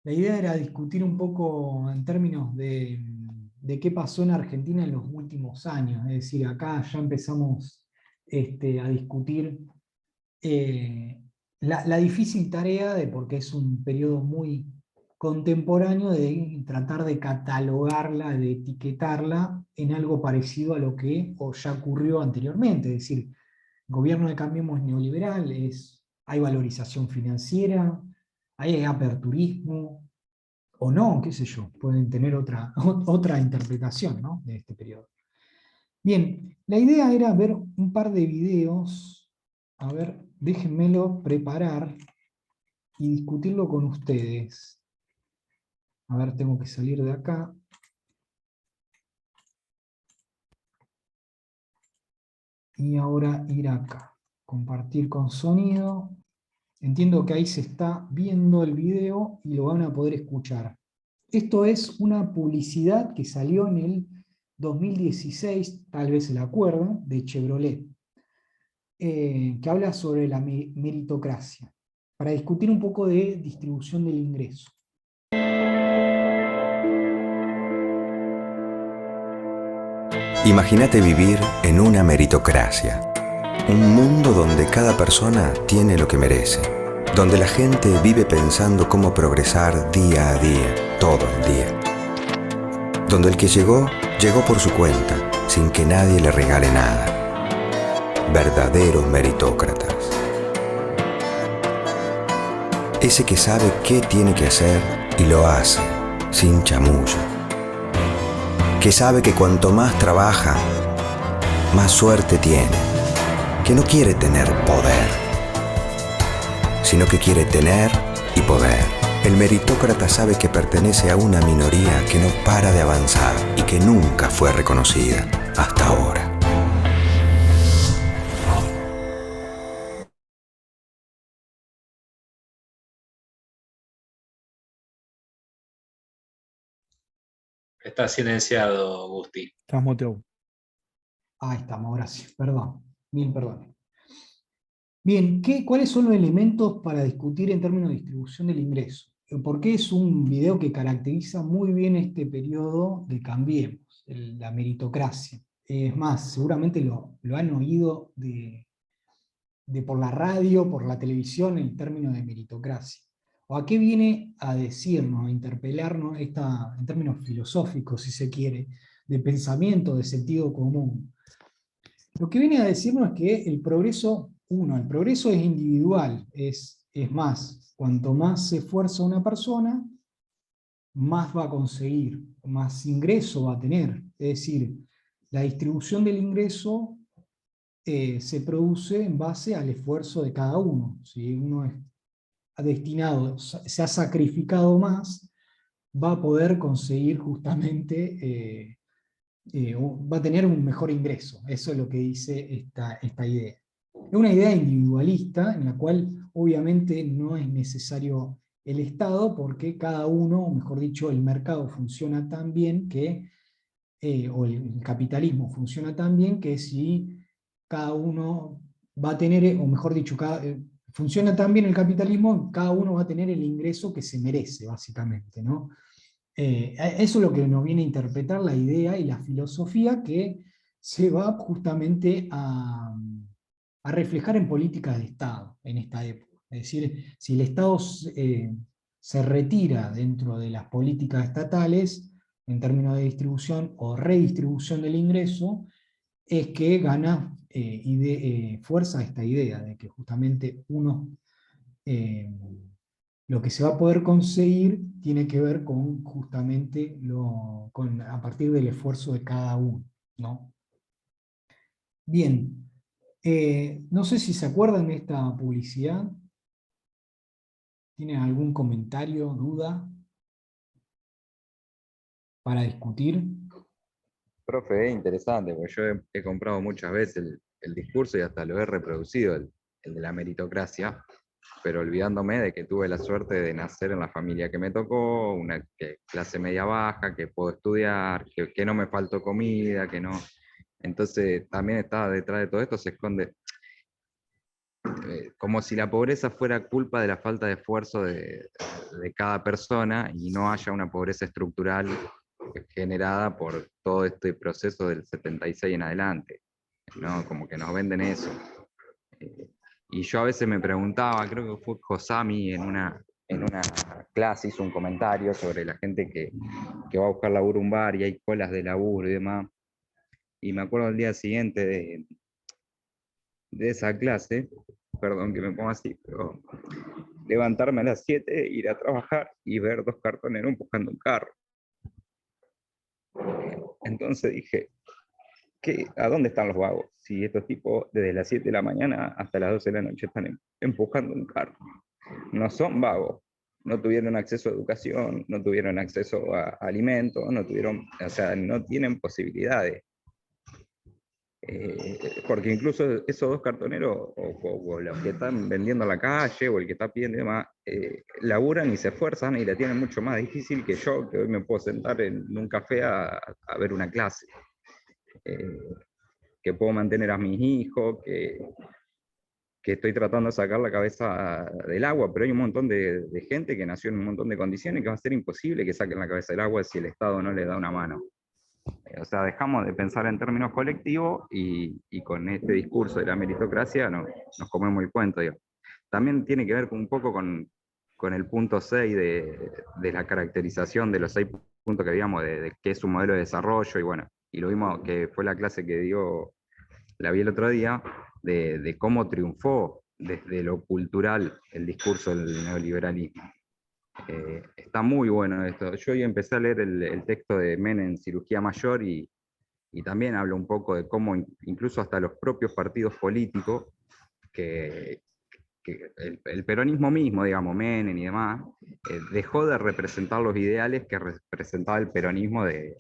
La idea era discutir un poco en términos de qué pasó en Argentina en los últimos años. Es decir, acá ya empezamos a discutir la difícil tarea porque es un periodo muy contemporáneo de tratar de catalogarla, de etiquetarla en algo parecido a lo que ya ocurrió anteriormente. Es decir, el gobierno de Cambiemos neoliberal, hay valorización financiera, hay aperturismo, o no, qué sé yo, pueden tener otra interpretación, ¿no?, de este periodo. Bien, la idea era ver un par de videos, a ver, déjenmelo preparar y discutirlo con ustedes. A ver, tengo que salir de acá. Y ahora ir acá, compartir con sonido. Entiendo que ahí se está viendo el video y lo van a poder escuchar. Esto es una publicidad que salió en el 2016, tal vez se la acuerdan, de Chevrolet, que habla sobre la meritocracia, para discutir un poco de distribución del ingreso. Imagínate vivir en una meritocracia, un mundo donde cada persona tiene lo que merece, donde la gente vive pensando cómo progresar día a día, todo el día, donde el que llegó, llegó por su cuenta, sin que nadie le regale nada. Verdaderos meritócratas. Ese que sabe qué tiene que hacer y lo hace, sin chamullo. Que sabe que cuanto más trabaja, más suerte tiene. Que no quiere tener poder, sino que quiere tener y poder. El meritócrata sabe que pertenece a una minoría que no para de avanzar y que nunca fue reconocida hasta ahora. Está silenciado, Gusti. Estás muteado. Ahí estamos, gracias. Perdón, mil perdones. Bien, ¿cuáles son los elementos para discutir en términos de distribución del ingreso? Porque es un video que caracteriza muy bien este periodo de Cambiemos, la meritocracia. Es más, seguramente lo han oído por la radio, por la televisión, en términos de meritocracia. ¿O a qué viene a decirnos, a interpelarnos en términos filosóficos, si se quiere, de pensamiento, de sentido común? Lo que viene a decirnos es que el progreso es individual, es más, cuanto más se esfuerza una persona, más va a conseguir, más ingreso va a tener. Es decir, la distribución del ingreso se produce en base al esfuerzo de cada uno. Si uno es destinado, se ha sacrificado más, va a poder conseguir justamente, va a tener un mejor ingreso. Eso es lo que dice esta idea. Es una idea individualista en la cual obviamente no es necesario el Estado, porque cada uno, o mejor dicho, el mercado funciona tan bien que, o el capitalismo funciona tan bien que si cada uno va a tener, o mejor dicho, funciona tan bien el capitalismo, cada uno va a tener el ingreso que se merece, básicamente, ¿no? Eso es lo que nos viene a interpretar la idea y la filosofía que se va justamente a reflejar en políticas de Estado en esta época. Es decir, si el Estado se retira dentro de las políticas estatales, en términos de distribución o redistribución del ingreso, es que gana fuerza esta idea de que justamente lo que se va a poder conseguir tiene que ver con justamente a partir del esfuerzo de cada uno, ¿no? Bien, no sé si se acuerdan de esta publicidad. ¿Tienen algún comentario, duda para discutir? Profe, es interesante, porque yo he comprado muchas veces el discurso y hasta lo he reproducido, el de la meritocracia, pero olvidándome de que tuve la suerte de nacer en la familia que me tocó, una clase media baja, que puedo estudiar, que no me faltó comida, que no... Entonces también está detrás de todo esto, se esconde como si la pobreza fuera culpa de la falta de esfuerzo de de cada persona y no haya una pobreza estructural generada por todo este proceso del 76 en adelante, ¿no? Como que nos venden eso. Y yo a veces me preguntaba, creo que fue Josami en una clase hizo un comentario sobre la gente que va a buscar laburo a un bar y hay colas de laburo y demás. Y me acuerdo el día siguiente de esa clase, perdón que me ponga así, pero levantarme a las 7, ir a trabajar y ver 2 cartoneros buscando un carro. Entonces dije, ¿a dónde están los vagos? Si estos tipos desde las 7 de la mañana hasta las 12 de la noche están empujando un carro. No son vagos, no tuvieron acceso a educación, no tuvieron acceso a alimentos, no tienen posibilidades. Porque incluso esos 2 cartoneros, o los que están vendiendo en la calle, o el que está pidiendo y demás, laburan y se esfuerzan y la tienen mucho más difícil que yo, que hoy me puedo sentar en un café a ver una clase. Que puedo mantener a mis hijos, que estoy tratando de sacar la cabeza del agua, pero hay un montón de gente que nació en un montón de condiciones que va a ser imposible que saquen la cabeza del agua si el Estado no les da una mano. O sea, dejamos de pensar en términos colectivos y con este discurso de la meritocracia nos comemos el cuento, digamos. También tiene que ver un poco con el punto 6 de la caracterización de los 6 puntos que digamos de qué es un modelo de desarrollo, y bueno, y lo vimos que fue la clase que la vi el otro día, de cómo triunfó desde lo cultural el discurso del neoliberalismo. Está muy bueno esto. Yo hoy empecé a leer el texto de Menem en Cirugía Mayor y también habla un poco de cómo incluso hasta los propios partidos políticos, que el peronismo mismo, digamos, Menem y demás, dejó de representar los ideales que representaba el peronismo de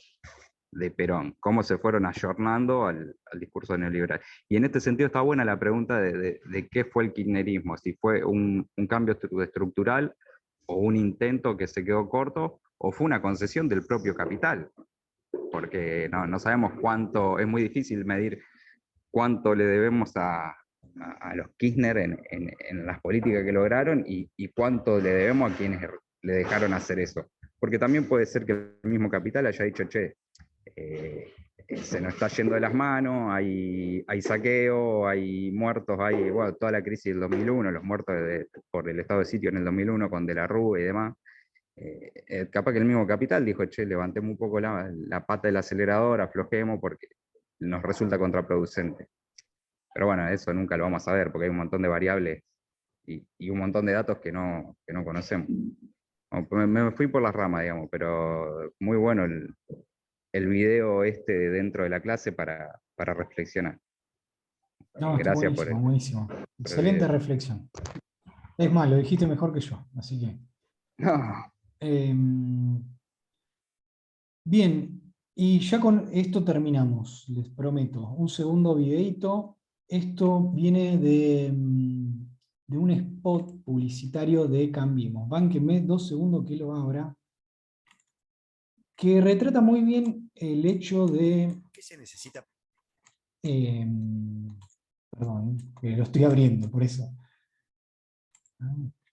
Perón, cómo se fueron ayornando al discurso neoliberal. Y en este sentido está buena la pregunta de qué fue el kirchnerismo, si fue un cambio estructural, o un intento que se quedó corto, o fue una concesión del propio capital, porque no sabemos cuánto, es muy difícil medir cuánto le debemos a los Kirchner en las políticas que lograron, y cuánto le debemos a quienes le dejaron hacer eso. Porque también puede ser que el mismo capital haya dicho, che, se nos está yendo de las manos, hay saqueo, hay muertos, hay toda la crisis del 2001, los muertos por el estado de sitio en el 2001 con De la Rúa y demás. Capaz que el mismo capital dijo, che, levantemos un poco la pata del acelerador, aflojemos porque nos resulta contraproducente. Pero bueno, eso nunca lo vamos a saber porque hay un montón de variables y un montón de datos que no conocemos. Me fui por las ramas, digamos, pero muy bueno el video dentro de la clase para reflexionar. No, Gracias buenísimo, buenísimo. Excelente reflexión. Es más, lo dijiste mejor que yo, así que... No. Bien, y ya con esto terminamos, les prometo. Un segundo videito. Esto viene de un spot publicitario de Cambiemos. Bánquenme 2 segundos que lo abra. Que retrata muy bien el hecho de... ¿Qué se necesita? Perdón, que lo estoy abriendo, por eso.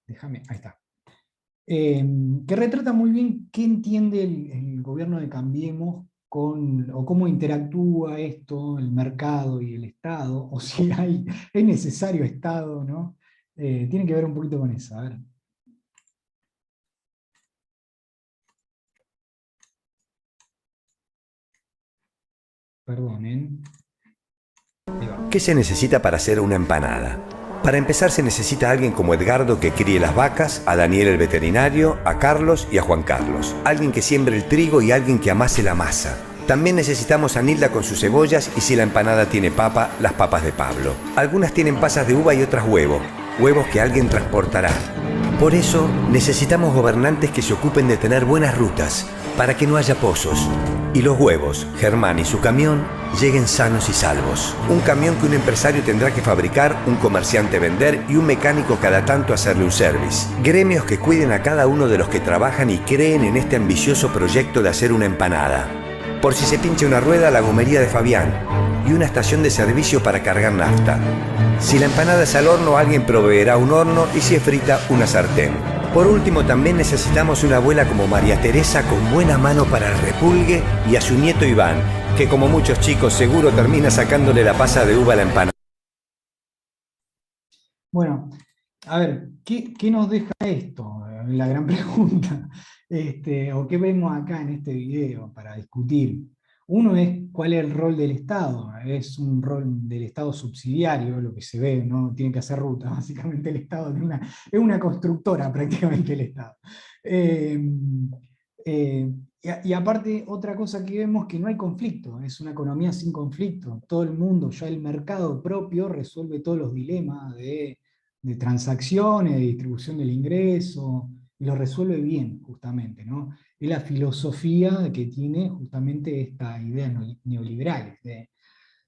Déjame, ahí está. Que retrata muy bien qué entiende el gobierno de Cambiemos o cómo interactúa esto, el mercado y el Estado, o si es necesario Estado, ¿no? Tiene que ver un poquito con eso, a ver. Perdonen. ¿Qué se necesita para hacer una empanada? Para empezar se necesita alguien como Edgardo que críe las vacas, a Daniel el veterinario, a Carlos y a Juan Carlos. Alguien que siembre el trigo y alguien que amase la masa. También necesitamos a Nilda con sus cebollas y si la empanada tiene papa, las papas de Pablo. Algunas tienen pasas de uva y otras huevos que alguien transportará. Por eso necesitamos gobernantes que se ocupen de tener buenas rutas, para que no haya pozos. Y los huevos, Germán y su camión, lleguen sanos y salvos. Un camión que un empresario tendrá que fabricar, un comerciante vender y un mecánico cada tanto hacerle un service. Gremios que cuiden a cada uno de los que trabajan y creen en este ambicioso proyecto de hacer una empanada. Por si se pincha una rueda, la gomería de Fabián y una estación de servicio para cargar nafta. Si la empanada es al horno, alguien proveerá un horno y si es frita, una sartén. Por último, también necesitamos una abuela como María Teresa con buena mano para el repulgue y a su nieto Iván, que como muchos chicos seguro termina sacándole la pasa de uva a la empanada. Bueno, a ver, ¿qué nos deja esto? La gran pregunta. O qué vemos acá en este video para discutir. Uno es cuál es el rol del Estado. Es un rol del Estado subsidiario, lo que se ve, no tiene que hacer ruta. Básicamente el Estado es una constructora prácticamente el Estado. Y aparte, otra cosa que vemos que no hay conflicto, es una economía sin conflicto. Todo el mundo, ya el mercado propio resuelve todos los dilemas de transacciones, de distribución del ingreso, y lo resuelve bien, justamente, ¿no? Es la filosofía que tiene justamente esta idea neoliberal,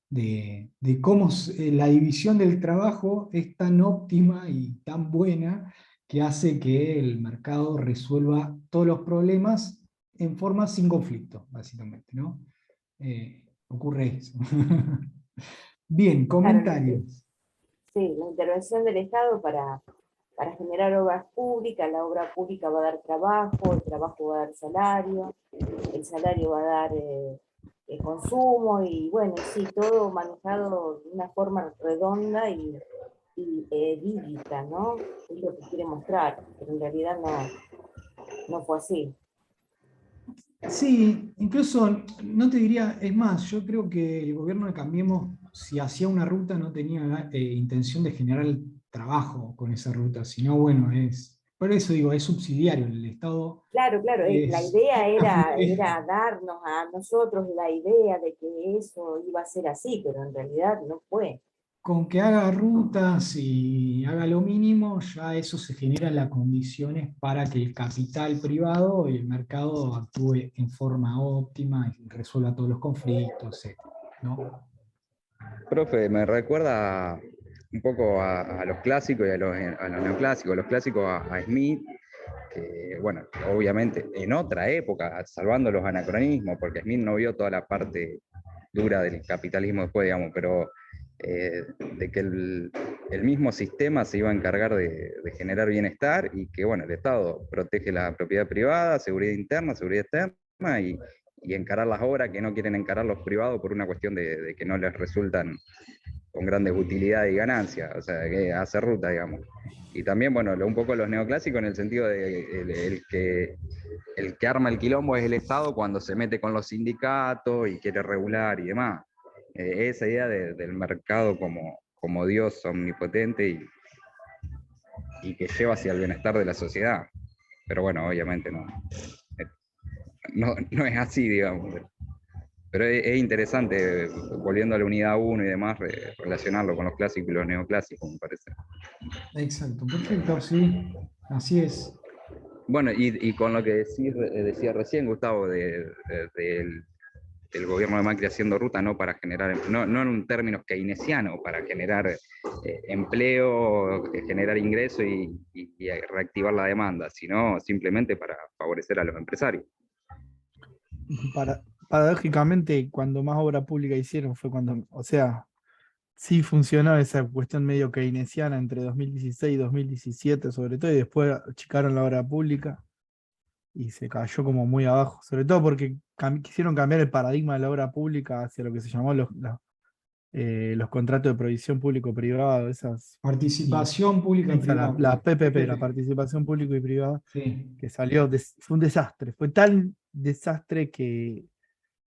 de cómo la división del trabajo es tan óptima y tan buena que hace que el mercado resuelva todos los problemas en forma sin conflicto, básicamente, ¿no? Ocurre eso. Bien, comentarios. Sí, la intervención del Estado para generar obras públicas, la obra pública va a dar trabajo, el trabajo va a dar salario, el salario va a dar consumo, y bueno, sí, todo manejado de una forma redonda y idílica, ¿no? Es lo que quiere mostrar, pero en realidad no fue así. Sí, incluso no te diría, es más, yo creo que el gobierno de Cambiemos, si hacía una ruta, no tenía intención de generar trabajo con esa ruta, sino bueno, por eso digo, es subsidiario, el Estado Claro, la es... idea era darnos a nosotros la idea de que eso iba a ser así, pero en realidad no fue. Con que haga rutas y haga lo mínimo, ya eso se genera las condiciones para que el capital privado y el mercado actúe en forma óptima y resuelva todos los conflictos, etc., ¿no? Profe, me recuerda un poco a los clásicos y a los neoclásicos. Los clásicos a Smith, que, bueno, obviamente en otra época, salvando los anacronismos, porque Smith no vio toda la parte dura del capitalismo después, digamos, pero de que el mismo sistema se iba a encargar de generar bienestar y que, bueno, el Estado protege la propiedad privada, seguridad interna, seguridad externa y encarar las obras que no quieren encarar los privados por una cuestión de que no les resultan con grandes utilidades y ganancias, o sea, que hace ruta, digamos. Y también, bueno, un poco los neoclásicos en el sentido de el que arma el quilombo es el Estado cuando se mete con los sindicatos y quiere regular y demás. Esa idea del mercado como Dios omnipotente y que lleva hacia el bienestar de la sociedad. Pero bueno, obviamente no es así, digamos. Pero es interesante, volviendo a la unidad 1 y demás, relacionarlo con los clásicos y los neoclásicos, me parece. Exacto, perfecto, sí, así es. Bueno, y con lo que decía recién, Gustavo, del gobierno de Macri haciendo ruta, no para generar, no en términos keynesianos, para generar empleo, generar ingresos y reactivar la demanda, sino simplemente para favorecer a los empresarios. Paradójicamente, cuando más obra pública hicieron fue cuando, o sea, sí funcionó esa cuestión medio keynesiana entre 2016 y 2017 sobre todo, y después achicaron la obra pública y se cayó como muy abajo, sobre todo porque quisieron cambiar el paradigma de la obra pública hacia lo que se llamó los contratos de provisión público-privado, esas... Participación pública y privada. La PPP, la participación público y privada, Sí. que salió, fue un desastre, fue tal desastre que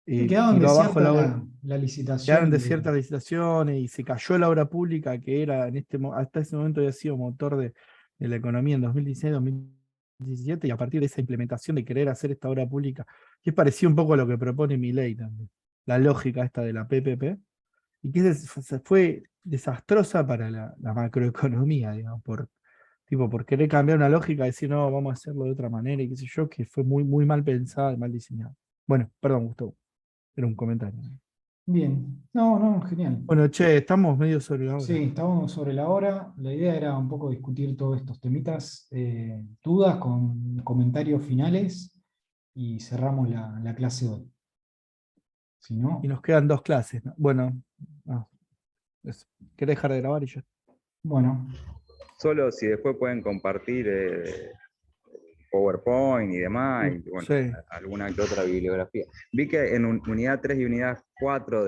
Quedaban tiró abajo la obra. desiertas la licitación. Quedaron desiertas licitaciones y se cayó la obra pública, que era hasta ese momento había sido motor de la economía en 2016-2017, y a partir de esa implementación de querer hacer esta obra pública, que es parecido un poco a lo que propone Milei también, la lógica esta de la PPP, y que fue desastrosa para la macroeconomía, digamos, por querer cambiar una lógica, decir, no, vamos a hacerlo de otra manera, y qué sé yo, que fue muy, muy mal pensada y mal diseñada. Bueno, perdón, Gustavo, era un comentario. Bien, no, genial. Bueno, che, estamos medio sobre la hora. Sí, estábamos sobre la hora. La idea era un poco discutir todos estos temitas, dudas con comentarios finales y cerramos la clase de hoy. Si no, Y nos quedan 2 clases, ¿no? Bueno, ¿querés dejar de grabar y yo? bueno, Solo si después pueden compartir PowerPoint y demás, y bueno, Sí. alguna que otra bibliografía. Vi que en unidad 3 y unidad 4 de